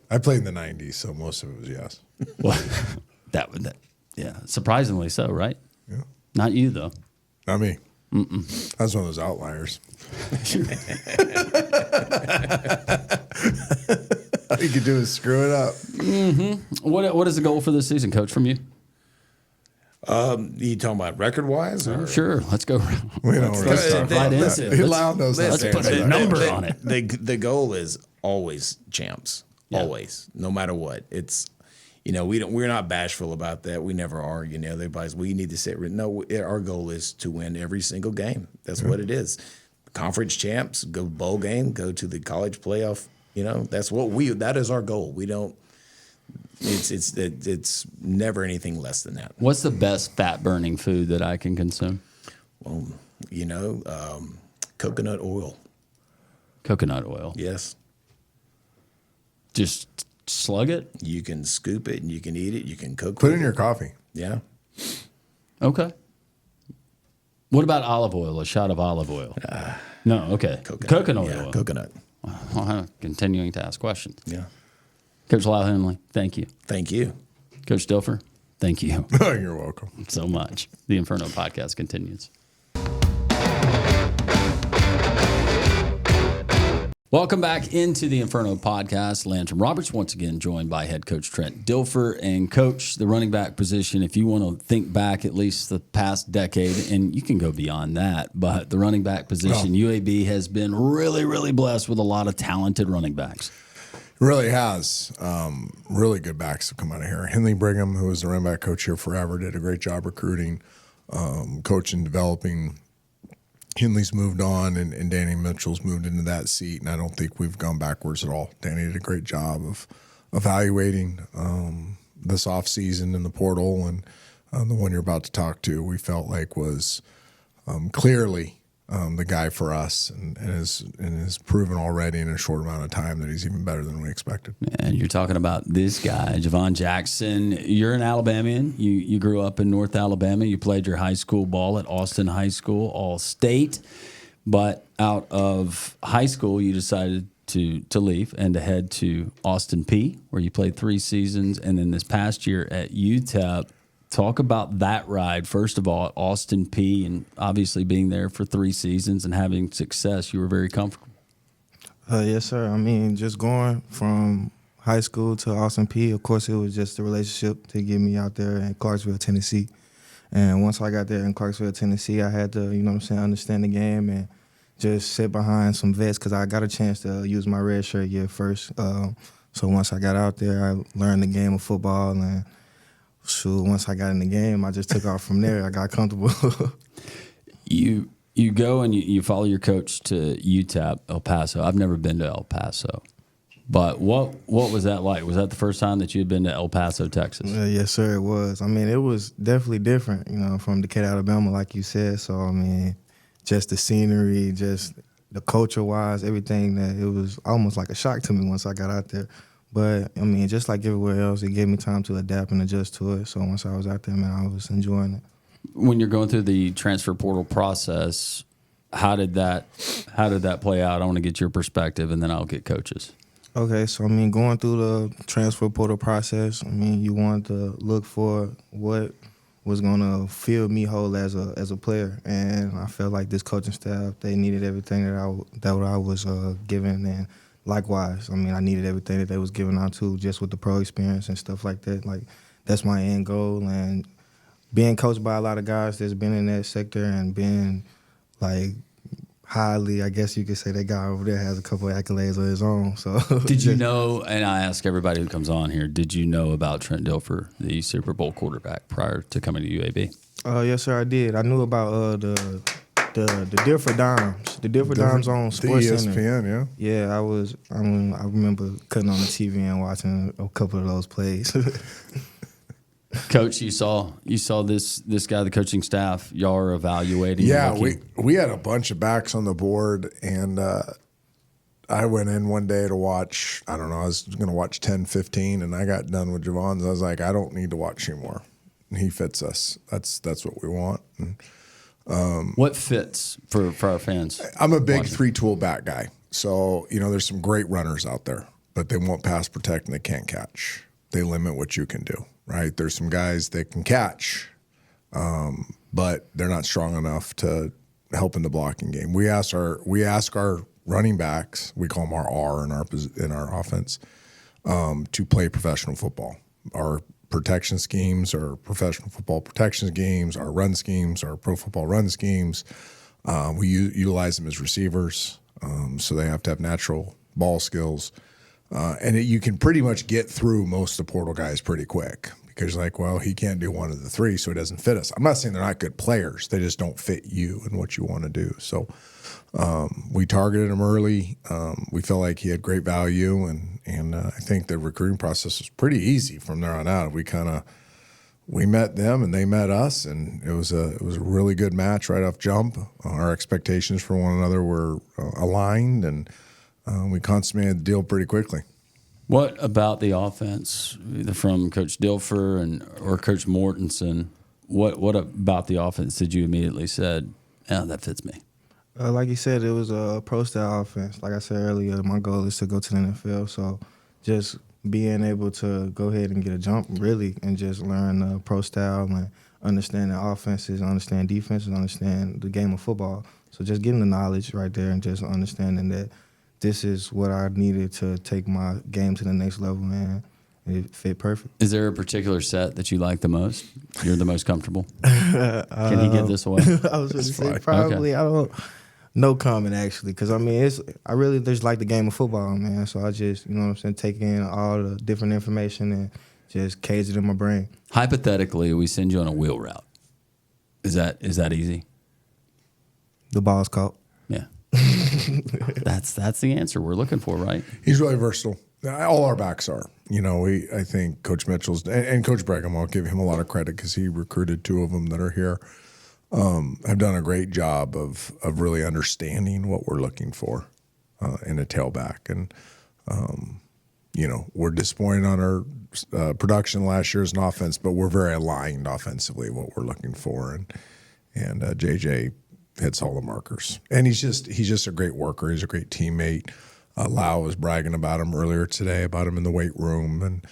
I played in the 90s, so most of it was yes. Well, yeah, surprisingly so, right? Yeah. Not you though. Not me. I was one of those outliers. All you could do is screw it up. Mm-hmm. What is the goal for this season, Coach, from you? You talking about record wise? Sure, let's go. We don't Let's dive right into it. Lyle knows how Let's to put answer a that. number on it. The goal is always champs. Yeah. Always, no matter what. It's we're not bashful about that. We never are. Everybody's we need to sit. No, our goal is to win every single game. That's what it is. Conference champs, go bowl game, go to the college playoff. That's what that is our goal. We don't. It's never anything less than that. What's the best fat burning food that I can consume? Well, coconut oil. Coconut oil. Yes. Just slug it? You can scoop it and you can eat it. You can cook Put it with in your coffee. Yeah. Okay. What about olive oil? A shot of olive oil? No, okay. Coconut Yeah, oil. coconut. Well, continuing to ask questions. Yeah. Coach Lyle Henley, thank you. Thank you. Coach Dilfer, thank you You're welcome. so much. The Inferno podcast continues. Welcome back into the Inferno podcast. Landrum Roberts once again joined by head coach Trent Dilfer. And coach, the running back position, if you want to think back at least the past decade, and you can go beyond that, but the running back position, UAB has been really, really blessed with a lot of talented running backs. It really has. Really good backs have come out of here. Henley Brigham, who was the running back coach here forever, did a great job recruiting, coaching, developing. Henley's moved on, and Danny Mitchell's moved into that seat, and I don't think we've gone backwards at all. Danny did a great job of evaluating this offseason in the portal, and the one you're about to talk to, we felt like was clearly the guy for us, and has proven already in a short amount of time that he's even better than we expected. And you're talking about this guy, Jevon Jackson. You're an Alabamian. You grew up in North Alabama. You played your high school ball at Austin High School, all state. But out of high school, you decided to leave and to head to Austin P, where you played 3 seasons. And then this past year at UTEP, talk about that ride, first of all, at Austin P, and obviously being there for 3 seasons and having success. You were very comfortable. Yes, sir. I mean, just going from high school to Austin P, of course, it was just a relationship to get me out there in Clarksville, Tennessee. And once I got there in Clarksville, Tennessee, I had to, understand the game and just sit behind some vets because I got a chance to use my red shirt year first. So once I got out there, I learned the game of football, and once I got in the game, I just took off from there. I got comfortable. You go and you follow your coach to UTEP, El Paso. I've never been to El Paso. But what was that like? Was that the first time that you had been to El Paso, Texas? Yes, sir, it was. I mean, it was definitely different, from Decatur, Alabama, like you said. So, I mean, just the scenery, just the culture-wise, everything, that it was almost like a shock to me once I got out there. But, I mean, just like everywhere else, it gave me time to adapt and adjust to it. So once I was out there, man, I was enjoying it. When you're going through the transfer portal process, how did that play out? I want to get your perspective, and then I'll get coaches. Okay, so, I mean, going through the transfer portal process, I mean, you want to look for what was going to fill me whole as a player. And I felt like this coaching staff, they needed everything that I was given, and likewise, I mean, I needed everything that they was giving out too, just with the pro experience and stuff like that. Like, that's my end goal. And being coached by a lot of guys that's been in that sector and been, like, highly, I guess you could say that guy over there has a couple of accolades of his own. So did you know, and I ask everybody who comes on here, did you know about Trent Dilfer, the Super Bowl quarterback, prior to coming to UAB? Yes, sir, I did. I knew about the Dilfer Dimes. The Dilfer Dimes on Sports ESPN, Center. Yeah, I remember cutting on the TV and watching a couple of those plays. Coach, you saw this guy, the coaching staff, y'all are evaluating. Yeah, we had a bunch of backs on the board, and I went in one day to watch, I don't know, I was going to watch 10, 15, and I got done with Jevon's. I was like, I don't need to watch anymore. He fits us. That's what we want. And, what fits for our fans? I'm a big 3-tool back guy. So, there's some great runners out there, but they won't pass protect and they can't catch. They limit what you can do, right? There's some guys that can catch, but they're not strong enough to help in the blocking game. We ask our running backs, we call them our R in our offense, to play professional football. Our protection schemes, our professional football protection schemes, our run schemes, our pro football run schemes, we utilize them as receivers, so they have to have natural ball skills. And you can pretty much get through most of the portal guys pretty quick because, he can't do one of the 3, so it doesn't fit us. I'm not saying they're not good players. They just don't fit you and what you want to do. So we targeted him early. We felt like he had great value, and I think the recruiting process was pretty easy from there on out. We met them and they met us, and it was a really good match right off jump. Our expectations for one another were aligned, and we consummated the deal pretty quickly. What about the offense, either from Coach Dilfer or Coach Mortensen? What about the offense did you immediately said, "Yeah, that fits me"? Like you said, it was a pro-style offense. Like I said earlier, my goal is to go to the NFL. So just being able to go ahead and get a jump, really, and just learn pro-style and understand the offenses, understand defenses, understand the game of football. So just getting the knowledge right there and just understanding that this is what I needed to take my game to the next level, and it fit perfect. Is there a particular set that you like the most? You're the most comfortable? Can he give this away? I was going to say probably. Okay. I don't. No comment actually, because I mean I really just like the game of football, man. So I just take in all the different information and just cage it in my brain. Hypothetically, we send you on a wheel route. Is that easy? The ball's caught. Yeah. That's the answer we're looking for, right? He's really versatile. All our backs are. I think Coach Mitchell's and Coach Brigham, I'll give him a lot of credit because he recruited 2 of them that are here. Have done a great job of really understanding what we're looking for in a tailback. And, we're disappointed on our production last year as an offense, but we're very aligned offensively what we're looking for. And JJ hits all the markers. And he's just a great worker. He's a great teammate. Lyle was bragging about him earlier today, about him in the weight room. And,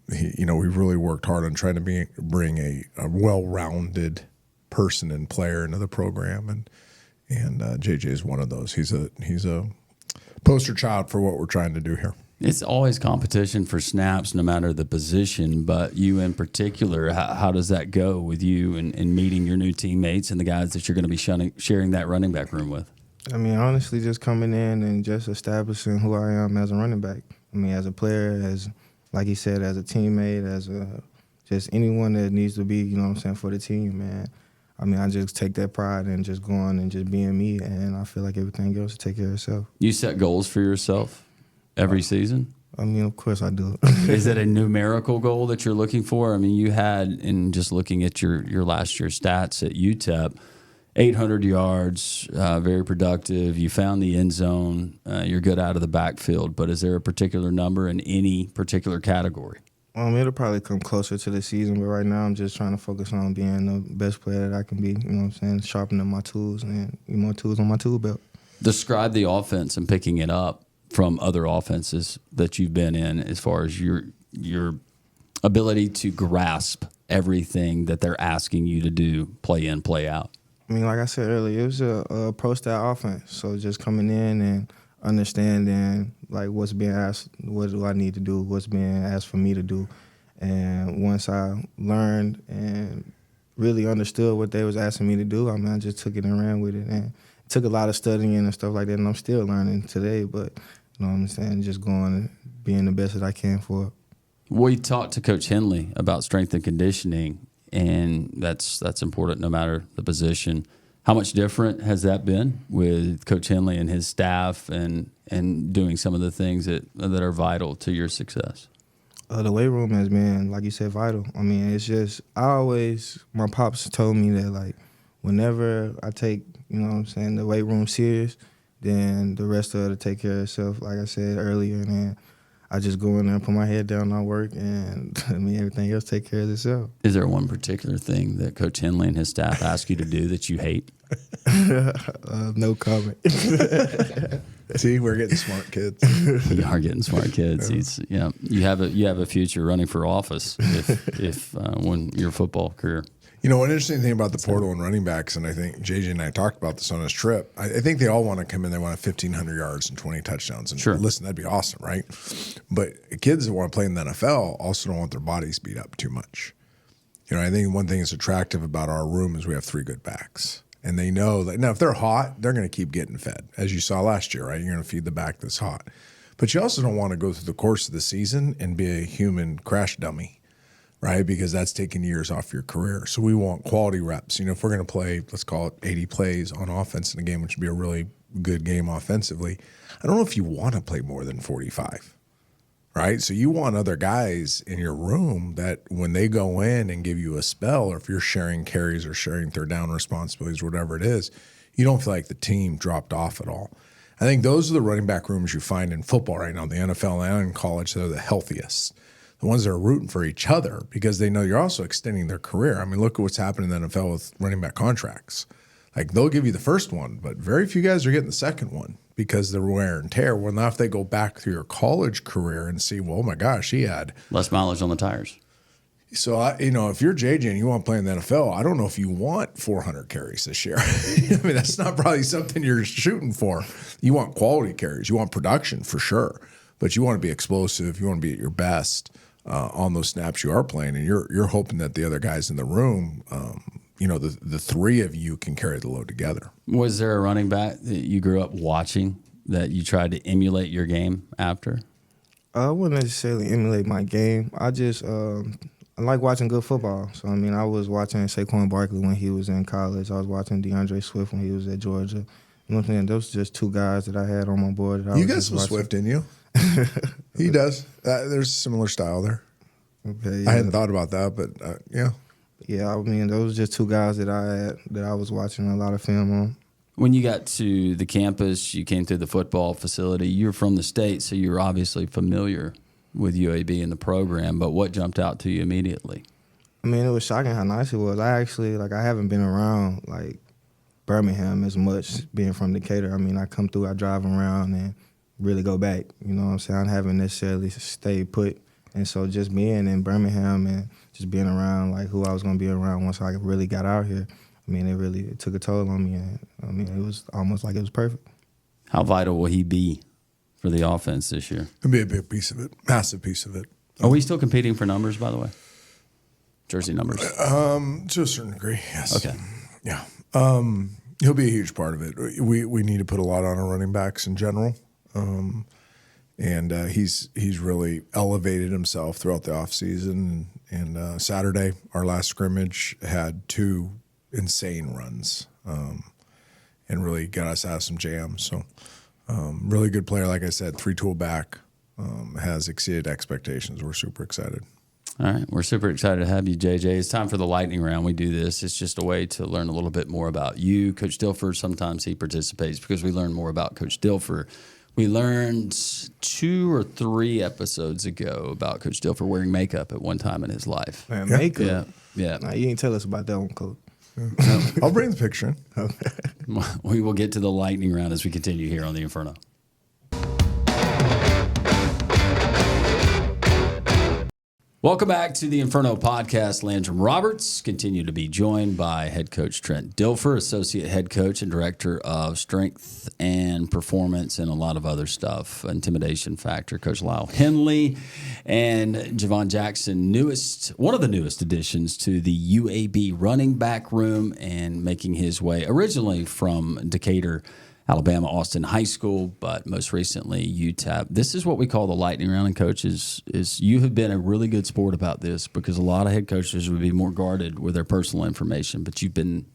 we've really worked hard on trying to bring a well-rounded person and player into the program, and JJ is one of those. He's a poster child for what we're trying to do here. It's always competition for snaps, no matter the position. But you in particular, how does that go with you and meeting your new teammates and the guys that you're going to be sharing that running back room with? I mean, honestly, just coming in and just establishing who I am as a running back. I mean, as a player, as like he said, as a teammate, just anyone that needs to be, for the team, man. I mean, I just take that pride in just going and just being me, and I feel like everything else will take care of itself. You set goals for yourself every season? I mean, of course I do. Is it a numerical goal that you're looking for? I mean, you had, in just looking at your last year's stats at UTEP, 800 yards, very productive. You found the end zone. You're good out of the backfield. But is there a particular number in any particular category? It'll probably come closer to the season, but right now I'm just trying to focus on being the best player that I can be, sharpening my tools and more tools on my tool belt. Describe the offense and picking it up from other offenses that you've been in as far as your ability to grasp everything that they're asking you to do, play in, play out. I mean, like I said earlier, it was a pro-style offense, so just coming in and understanding like what's being asked, what do I need to do, what's being asked for me to do. And once I learned and really understood what they was asking me to do, I mean, I just took it and ran with it. And it took a lot of studying and stuff like that, and I'm still learning today, but you know what I'm saying, just going and being the best that I can for it. We talked to Coach Henley about strength and conditioning, and that's important no matter the position. How much different has that been with Coach Henley and his staff and doing some of the things that are vital to your success? The weight room has been, like you said, vital. I mean, it's just, my pops told me that, like, whenever I take, the weight room serious, then the rest of it will take care of itself, like I said earlier. And then I just go in there and put my head down and I work, and everything else take care of itself. Is there one particular thing that Coach Henley and his staff ask you to do that you hate? No comment. See, we're getting smart kids. You are getting smart kids. You have a future running for office if when your football career. One interesting thing about the portal and running backs, and I think JJ and I talked about this on his trip, I think they all want to come in, they want 1,500 yards and 20 touchdowns. And sure. Listen, that'd be awesome, right? But kids that want to play in the NFL also don't want their bodies beat up too much. I think one thing that's attractive about our room is we have 3 good backs. And they know that, now, if they're hot, they're going to keep getting fed, as you saw last year, right? You're going to feed the back that's hot. But you also don't want to go through the course of the season and be a human crash dummy, right? Because that's taking years off your career. So we want quality reps. If we're going to play, let's call it 80 plays on offense in a game, which would be a really good game offensively, I don't know if you want to play more than 45, right? So you want other guys in your room that when they go in and give you a spell, or if you're sharing carries or sharing third down responsibilities, whatever it is, you don't feel like the team dropped off at all. I think those are the running back rooms you find in football right now, the NFL and in college. They're the healthiest. The ones that are rooting for each other because they know you're also extending their career. I mean, look at what's happening in the NFL with running back contracts. Like, they'll give you the first one, but very few guys are getting the second one because they're wear and tear. Well, now if they go back through your college career and see, well, oh my gosh, he had less mileage on the tires. So, if you're JJ and you want to play in the NFL, I don't know if you want 400 carries this year. I mean, that's not probably something you're shooting for. You want quality carries. You want production for sure, but you want to be explosive. You want to be at your best on those snaps you are playing, and you're hoping that the other guys in the room, the three of you can carry the load together. Was there a running back that you grew up watching that you tried to emulate your game after? I wouldn't necessarily emulate my game. I just I like watching good football. So, I was watching Saquon Barkley when he was in college. I was watching DeAndre Swift when he was at Georgia. You know what I'm saying? Those were just two guys that I had on my board. You got some Swift in you. He does. There's a similar style there. Okay, yeah. I hadn't thought about that, but yeah. Yeah, those were just two guys that I was watching a lot of film on. When you got to the campus, you came through the football facility. You're from the state, so you're obviously familiar with UAB and the program, but what jumped out to you immediately? It was shocking how nice it was. I actually, I haven't been around, Birmingham as much, being from Decatur. I come through, I drive around and really go back. You know what I'm saying? I haven't necessarily stayed put. And so just being in Birmingham and just being around, who I was going to be around once I really got out here, it took a toll on me. And, it was almost like it was perfect. How vital will he be for the offense this year? It'll be a big piece of it, massive piece of it. Are we still competing for numbers, by the way? Jersey numbers? To a certain degree, yes. Okay. Yeah. He'll be a huge part of it. We need to put a lot on our running backs in general. And he's really elevated himself throughout the offseason. And Saturday, our last scrimmage, had two insane runs and really got us out of some jams. So really good player, like I said, three-tool back, has exceeded expectations. We're super excited. All right. We're super excited to have you, JJ. It's time for the lightning round. We do this. It's just a way to learn a little bit more about you. Coach Dilfer, sometimes he participates because we learn more about Coach Dilfer. We learned 2 or 3 episodes ago about Coach Dilfer wearing makeup at one time in his life. Man, makeup? Yeah. Nah, you didn't tell us about that one, Coach. I'll bring the picture in. Okay. We will get to the lightning round as we continue here on the Inferno. Welcome back to the Inferno podcast. Landrum Roberts continue to be joined by head coach Trent Dilfer, associate head coach and director of strength and performance and a lot of other stuff, intimidation factor, Coach Lyle Henley, and Jevon Jackson, one of the newest additions to the UAB running back room and making his way originally from Decatur, Alabama, Austin High School, but most recently UTEP. This is what we call the lightning round, and coaches, is you have been a really good sport about this because a lot of head coaches would be more guarded with their personal information, but you've been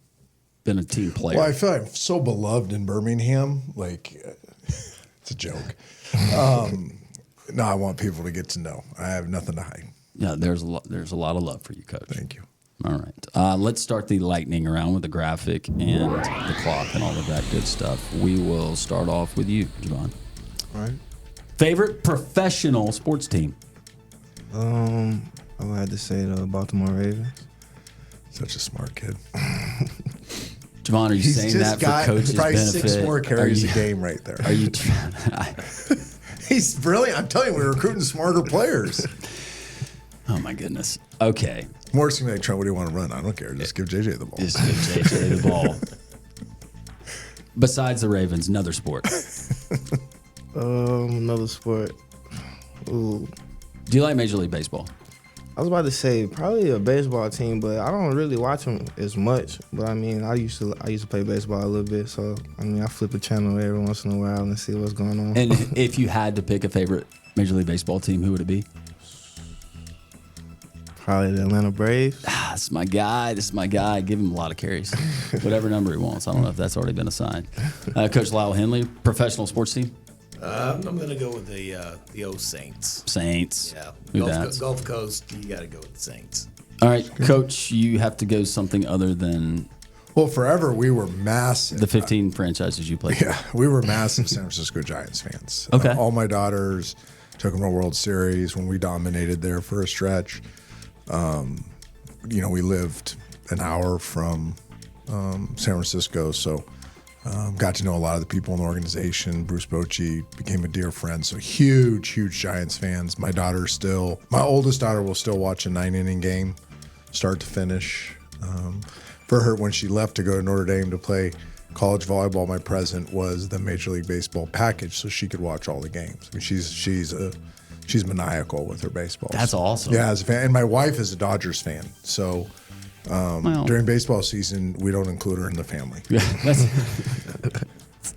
a team player. Well, I feel like I'm so beloved in Birmingham. It's a joke. No, I want people to get to know. I have nothing to hide. Yeah, there's a lot of love for you, Coach. Thank you. All right. Let's start the lightning round with the graphic and the clock and all of that good stuff. We will start off with you, Jevon. All right. Favorite professional sports team? I would have to say the Baltimore Ravens. Such a smart kid. Jevon, are you saying that for coach's probably benefit? 6 more carries a game right there. Are you? He's brilliant. I'm telling you, we're recruiting smarter players. Oh my goodness. Okay. Worst thing like, Trent, what do you want to run? I don't care. Just give JJ the ball. Just give JJ the ball. Besides the Ravens, another sport. Another sport. Ooh. Do you like Major League Baseball? I was about to say probably a baseball team, but I don't really watch them as much. But I used to play baseball a little bit, so I flip the channel every once in a while and see what's going on. And if you had to pick a favorite Major League Baseball team, who would it be? Probably the Atlanta Braves. This is my guy. Give him a lot of carries. Whatever number he wants. I don't know if that's already been assigned. Coach Lyle Henley, professional sports team? I'm going to go with the old Saints. Saints. Yeah. Gulf Coast, you got to go with the Saints. All right, Coach, you have to go something other than Well, forever we were massive. The 15 franchises you played. Yeah, we were massive San Francisco Giants fans. Okay. All my daughters took them to World Series when we dominated there for a stretch. We lived an hour from San Francisco, so got to know a lot of the people in the organization. Bruce Bochy became a dear friend, so huge Giants fans. My oldest daughter will still watch a 9-inning game, start to finish. For her, when she left to go to Notre Dame to play college volleyball, my present was the Major League Baseball package, so she could watch all the games. I mean, she's maniacal with her baseball. That's awesome. Yeah, as a fan, and my wife is a Dodgers fan, so during baseball season, we don't include her in the family. Yeah, that's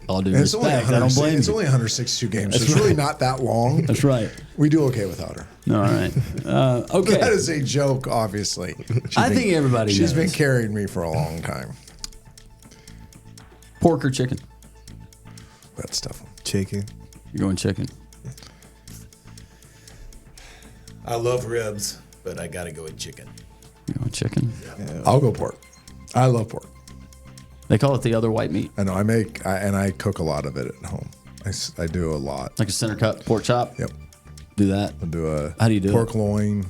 all due respect. I don't blame you. It's only 162 games, so it's really not that long. That's right. We do okay without her. All right. Okay. That is a joke, obviously. I think everybody She's knows. been carrying me for a long time. Pork or chicken? That's tough. Chicken. You're going chicken. I love ribs, but I got to go with chicken. You're going chicken? I'll go pork. I love pork. They call it the other white meat. I know. I cook a lot of it at home. I do a lot. Like a center cut pork chop? Yep. Do that? I'll do a How do you do pork it? loin.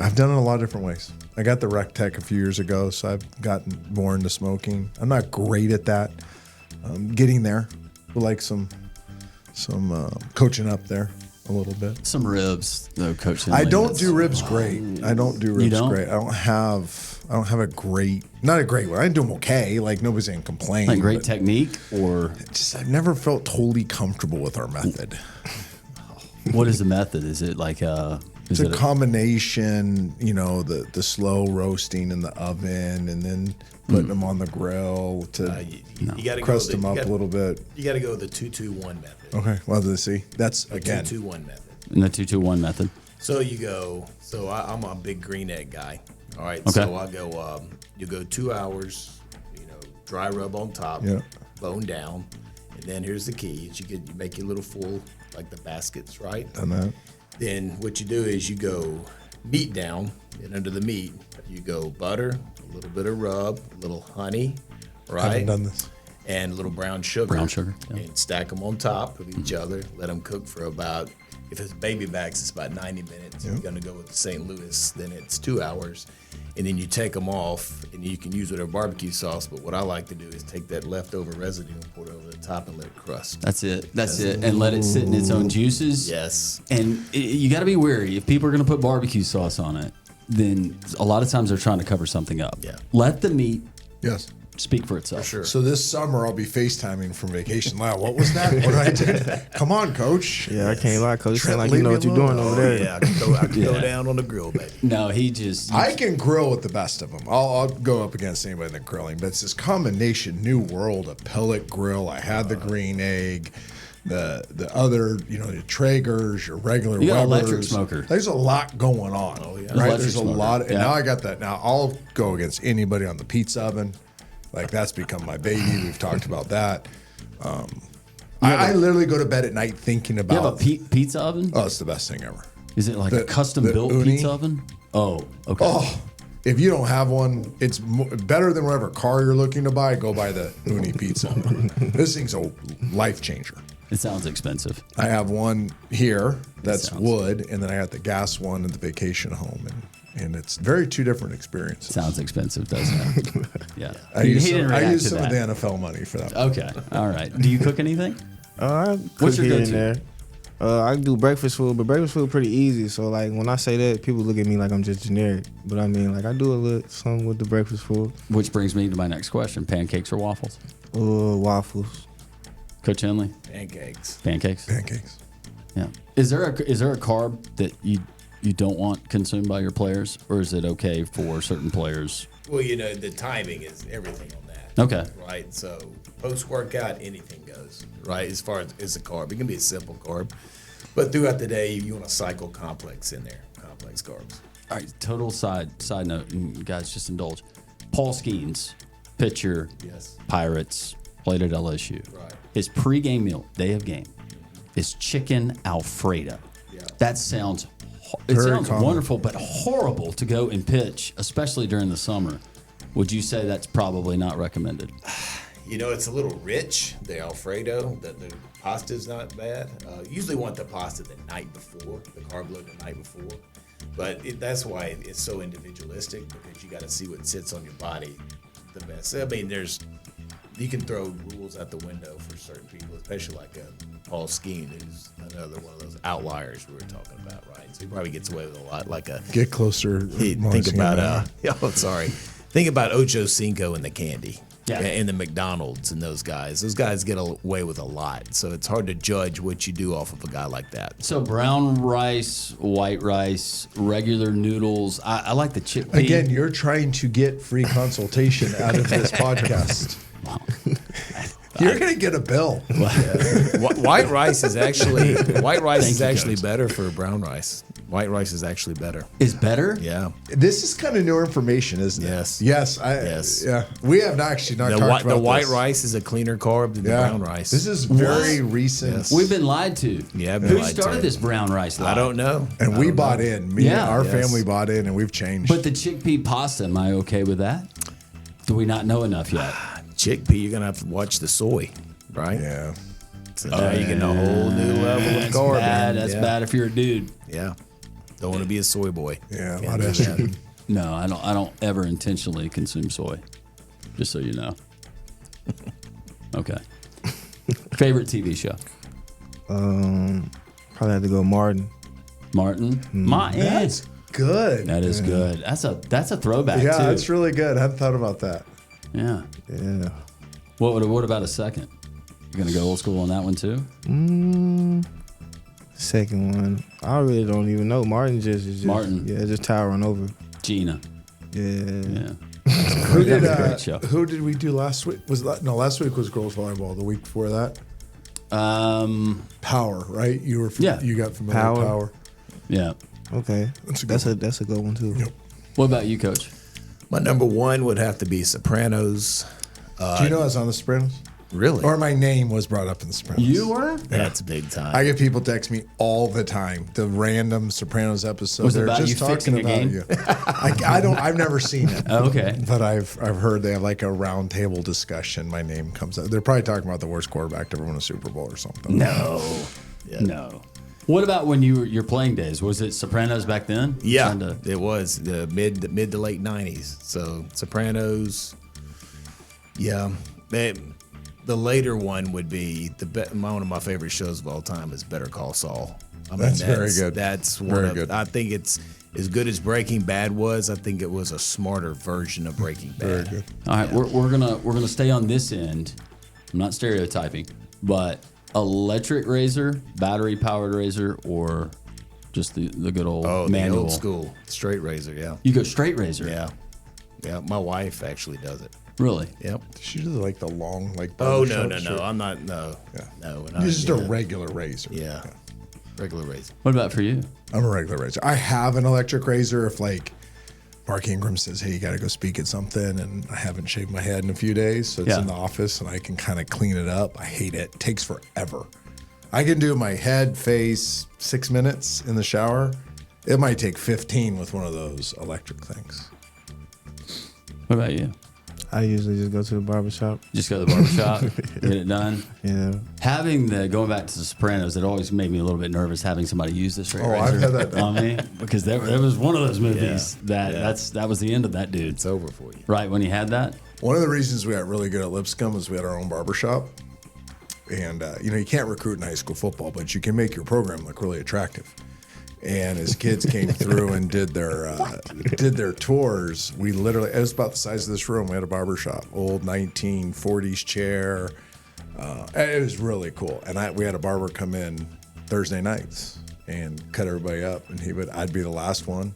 I've done it a lot of different ways. I got the Rec Tech a few years ago, so I've gotten more into smoking. I'm not great at that. Getting there. Would like some coaching up there a little bit. Some ribs, though, Coach. I Henley, don't do ribs great. I don't do ribs don't? great. I don't have a great, not a great one. I do them okay. Like nobody's gonna complain. Like great but technique, or I've never felt totally comfortable with our method. what is the method? Is it like It's a combination, the slow roasting in the oven and then putting them on the grill to You got to crust them up a little bit. You got to go with the 2-2-1 method. Okay, well, let's see. That's, The again, 2-2-1 method. in the 2-2-1 method? So you go. So I'm a big green egg guy. All right. Okay. So I go. You go 2 hours. Dry rub on top. Yeah. Bone down, and then here's the key: is you make your little full, like the baskets, right? done that. Then what you do is you go meat down, and under the meat you go butter, a little bit of rub, a little honey, right? I haven't done this. And a little brown sugar. Brown sugar, yeah. And stack them on top of each other. Let them cook for about, if it's baby backs, it's about 90 minutes. If you're going to go with the St. Louis, then it's 2 hours. And then you take them off, and you can use whatever barbecue sauce. But what I like to do is take that leftover residue and pour it over the top and let it crust. That's it. That's it. And let it sit in its own juices. Yes. And you got to be wary. If people are going to put barbecue sauce on it, then a lot of times they're trying to cover something up. Yeah. Let the meat Yes. speak for itself. For sure. So this summer I'll be FaceTiming from vacation. Lyle, what was that? What did I do? Come on, Coach. Yeah, I can't lie, Coach. It Trent, sound like you leave know me what you're doing alone. over there. Yeah, I can go down on the grill, baby. No, he just. I can grill with the best of them. I'll go up against anybody in the grilling, but it's this combination, new world, a pellet grill. I had the green egg, the other, the Traegers, your regular You got an Webers. electric smoker. There's a lot going on. Oh, yeah. Right? Electric There's a smoker. lot. And Yeah. now I got that. Now I'll go against anybody on the pizza oven. Like that's become my baby. We've talked about that. I literally go to bed at night thinking you about. have a pizza oven? Oh, it's the best thing ever. Is it like the- a custom the built uni? pizza oven? Oh, okay. Oh, if you don't have one, it's better than whatever car you're looking to buy. Go buy the Uni pizza. This thing's a life changer. It sounds expensive. I have one here that's sounds- wood, and then I got the gas one at the vacation home, and it's two different experiences. Sounds expensive, doesn't it? Yeah. I He use didn't some, I react use to some of that. the NFL money for that. Okay. All right. Do you cook anything? I What's cook your here go-to? and there. I do breakfast food, but breakfast food pretty easy. So like when I say that, people look at me like I'm just generic. But I mean, like I do a little something with the breakfast food. Which brings me to my next question: pancakes or waffles? Waffles. Coach Henley, Pancakes. pancakes. Pancakes. Yeah. Is there a carb that you don't want consumed by your players, or is it okay for certain players? Well, the timing is everything on that. Okay. Right. So post-workout, anything goes. Right. As far as a carb, it can be a simple carb, but throughout the day, you want to cycle complex in there. Complex carbs. All right. Total side note, and you guys just indulge. Paul Skeens, pitcher, Yes. Pirates, played at LSU. Right. His pregame meal, day of game, is chicken Alfredo. Yeah. That sounds Very sounds common. wonderful, but horrible to go and pitch, especially during the summer. would you say that's probably not recommended? You know, it's a little rich, the Alfredo. The pasta's not bad. Usually want the pasta the night before, the carb load the night before. But that's why it's so individualistic, because you got to see what sits on your body the best. I mean, you can throw rules out the window for certain people, especially like Paul Skeen, who's another one of those outliers we were talking about, right? So he probably gets away with a lot. Like Get closer. think about Ocho Cinco and the candy. Yeah. And the McDonald's and those guys. Those guys get away with a lot. So it's hard to judge what you do off of a guy like that. So brown rice, white rice, regular noodles. I like the chickpea. Again, you're trying to get free consultation out of this podcast. You're going to get a bill. White rice is actually better for brown rice. White rice is actually better. Is better? Yeah. This is kind of new information, isn't it? Yes. Yes. Yeah. We have not talked about the white this. rice is a cleaner carb than the brown rice. This is very recent. Yes. We've been lied to. Yeah. Who started this brown rice lie? I don't know. And we bought in. Our family bought in, and we've changed. But the chickpea pasta, am I okay with that? Do we not know enough yet? Chickpea, you're going to have to watch the soy, right? Yeah. So now you get a whole new level of carb. That's bad if you're a dude. Yeah. Don't want to be a soy boy. Yeah, a lot of estrogen. No, I don't ever intentionally consume soy. Just so you know. Okay. Favorite TV show? Probably have to go Martin. Martin? That's good. That is good. That's a throwback too. Yeah, that's really good. I hadn't thought about that. Yeah. Yeah. What about a second? You gonna go old school on that one too? Second one, I really don't even know. Martin just Martin. Yeah, just towering over. Gina. Yeah. Great show. Who did we do last week? Last week was girls volleyball. The week before that, Power, right? You got familiar with Power. Yeah. Okay. That's a good one too. Yep. What about you, Coach? My number one would have to be Sopranos. Do you know I was on The Sopranos? Really? Or my name was brought up in The Sopranos. You were? That's big time. I get people text me all the time. The random Sopranos episode. Was it They're about just you talking fixing a about game? you. I've never seen it. Okay. But I've heard they have like a round table discussion. My name comes up. They're probably talking about the worst quarterback to ever win a Super Bowl or something. No. Yeah. No. What about when your playing days? Was it Sopranos back then? Yeah, it was the mid to late 90s. So Sopranos. Yeah. The later one would be one of my favorite shows of all time is Better Call Saul. That's very good. That's very good. I think it's as good as Breaking Bad was. I think it was a smarter version of Breaking Bad. Very good. All right, we're gonna stay on this end. I'm not stereotyping, but electric razor, battery powered razor, or just the good old manual? The old school straight razor. Yeah. You go straight razor. Yeah. My wife actually does it. Really? Yep. She does like the long, like. Oh no! I'm not. No. Yeah. No. This is just a regular razor. Yeah. Regular razor. What about for you? I'm a regular razor. I have an electric razor if like Mark Ingram says, "Hey, you got to go speak at something," and I haven't shaved my head in a few days, so it's in the office, and I can kind of clean it up. I hate it. It takes forever. I can do my head, face, 6 minutes in the shower. It might take 15 with one of those electric things. What about you? I usually just go to the barbershop. Just go to the barbershop, get it done. Yeah. Going back to The Sopranos, it always made me a little bit nervous having somebody use the straight razor I've had that on me, because there was one of those movies that was the end of that dude. It's over for you. Right when he had that. One of the reasons we got really good at Lipscomb is we had our own barbershop. And, you can't recruit in high school football, but you can make your program look really attractive. And as kids came through and did their tours, we literally, it was about the size of this room. We had a barbershop, old 1940s chair. It was really cool. And we had a barber come in Thursday nights and cut everybody up. And I'd be the last one.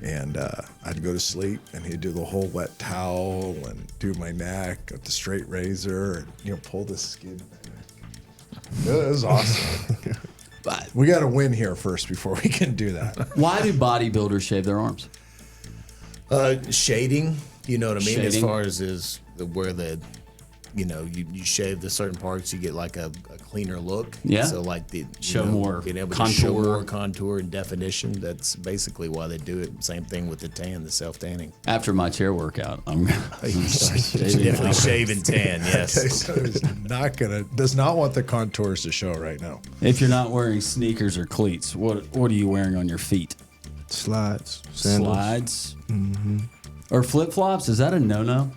And I'd go to sleep, and he'd do the whole wet towel and do my neck with the straight razor and, pull the skin. It was awesome. But we got to win here first before we can do that. Why do bodybuilders shave their arms? Shading, you know what I mean? Shading. As far as where you shave the certain parts, you get like a cleaner look. Yeah. So like Show more being able contour. to show more contour and definition. That's basically why they do it. Same thing with the tan, the self tanning. After my chair workout, I'm Definitely shave and tan. Yes. Okay, so it's does not want the contours to show right now. If you're not wearing sneakers or cleats, what are you wearing on your feet? Slides, sandals. Slides, or flip flops? Is that a no?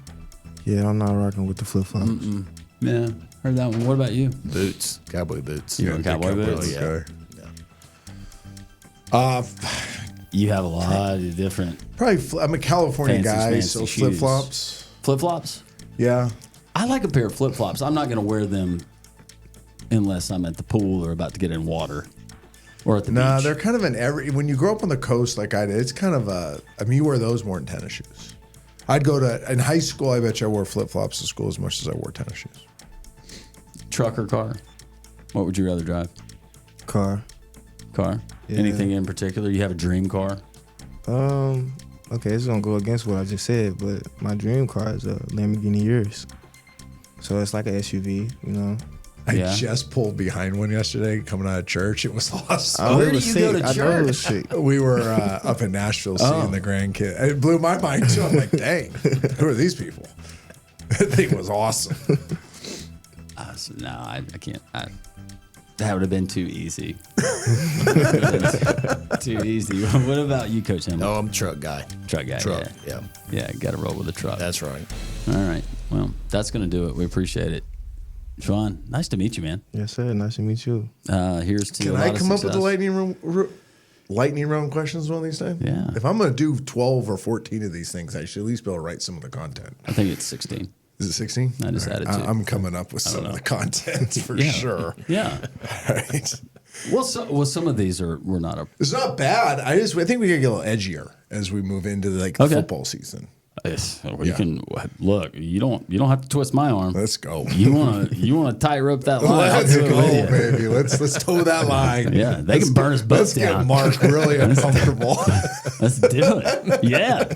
Yeah, I'm not rocking with the flip flops. Yeah, heard that one. What about you? Boots, cowboy boots. You wear cowboy boots? Yeah. You have a lot of different Probably, I'm a California Fancy, guy, schmancy so shoes. flip flops. flip flops. Yeah. I like a pair of flip flops. I'm not going to wear them unless I'm at the pool or about to get in water or at the Nah, beach. they're kind of when you grow up on the coast like I did, it's kind of you wear those more than tennis shoes. In high school, I bet you I wore flip flops to school as much as I wore tennis shoes. Truck or car? What would you rather drive? Car. Car? Yeah. Anything in particular? You have a dream car? Okay, it's gonna go against what I just said, but my dream car is a Lamborghini Urus. So it's like a SUV, you know. I just pulled behind one yesterday coming out of church. It was awesome. Where do you go to I know it was church? sick. We were up in Nashville seeing the grandkid. It blew my mind too. I'm like, dang, who are these people? That thing was awesome. No, I can't. That would have been too easy. Too easy. What about you, Coach Henley? Oh, I'm a truck guy. Truck guy. Truck. Yeah. Yeah, got to roll with a truck. That's right. All right. Well, that's going to do it. We appreciate it. Sean, nice to meet you, man. Yes, sir. Nice to meet you. Here's to Can a lot I of come up with the success. lightning round questions one of these times? Yeah. If I'm going to do 12 or 14 of these things, I should at least be able to write some of the content. I think it's 16. Is it 16? I just added 2. I'm coming up with some of the content for Yeah. sure. Yeah. All right. Well, some of these were not a. It's not bad. I think we gotta get a little edgier as we move into the football season. Yes. You can look. You don't have to twist my arm. Let's go. You want to tightrope that line? Let's I'll do it go, with you. baby. Let's toe that line. Yeah, they can burn us both Let's down. get Mark really uncomfortable. Let's do it. Yeah.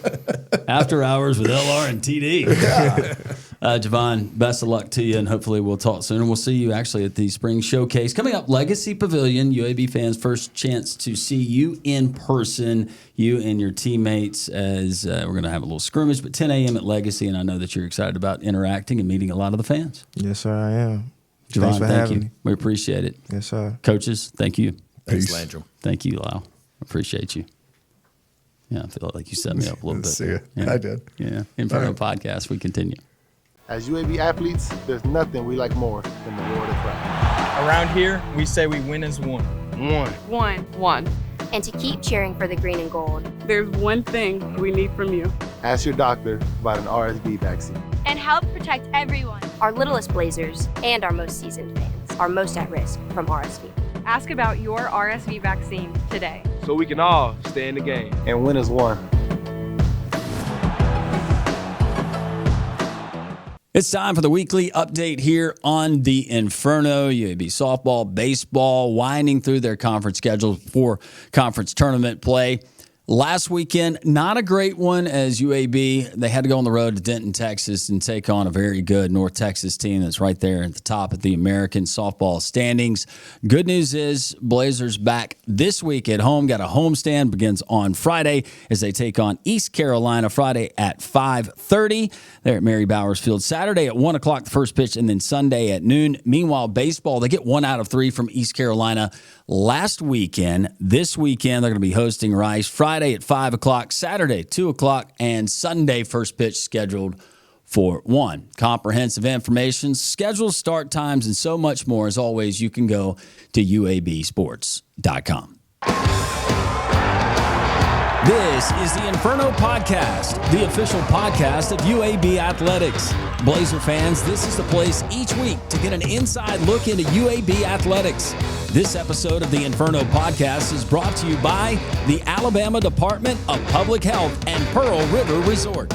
After hours with LR and TD. Yeah. Jevon, best of luck to you, and hopefully we'll talk soon. And we'll see you actually at the Spring Showcase. Coming up, Legacy Pavilion, UAB fans' first chance to see you in person, you and your teammates, as we're going to have a little scrimmage, but 10 a.m. at Legacy, and I know that you're excited about interacting and meeting a lot of the fans. Yes, sir, I am. Jevon, Thanks for thank having you. me. We appreciate it. Yes, sir. Coaches, thank you. Thanks, Peace. Landrum. Thank you, Lyle. Appreciate you. Yeah, I feel like you set me up a little bit. See ya. Yeah. I did. Yeah. Inferno All right. Podcast, we continue. As UAB athletes, there's nothing we like more than the world of track. Around here, we say we win as one. One. And to keep cheering for the green and gold. There's one thing we need from you. Ask your doctor about an RSV vaccine. And help protect everyone. Our littlest Blazers and our most seasoned fans are most at risk from RSV. Ask about your RSV vaccine today. So we can all stay in the game. And win as one. It's time for the weekly update here on the Inferno. UAB softball, baseball, winding through their conference schedule for conference tournament play. Last weekend, not a great one as UAB. They had to go on the road to Denton, Texas, and take on a very good North Texas team that's right there at the top of the American softball standings. Good news is Blazers back this week at home. Got a homestand, begins on Friday as they take on East Carolina Friday at 5:30. They're at Mary Bowers Field. Saturday at 1 o'clock, the first pitch, and then Sunday at noon. Meanwhile, baseball, they get 1 out of 3 from East Carolina last weekend. This weekend, they're going to be hosting Rice Friday at 5 o'clock, Saturday 2 o'clock, and Sunday first pitch scheduled for 1. Comprehensive information, schedules, start times, and so much more. As always, you can go to uabsports.com. This is the Inferno Podcast, the official podcast of UAB Athletics. Blazer fans, this is the place each week to get an inside look into UAB Athletics. This episode of the Inferno Podcast is brought to you by the Alabama Department of Public Health and Pearl River Resort.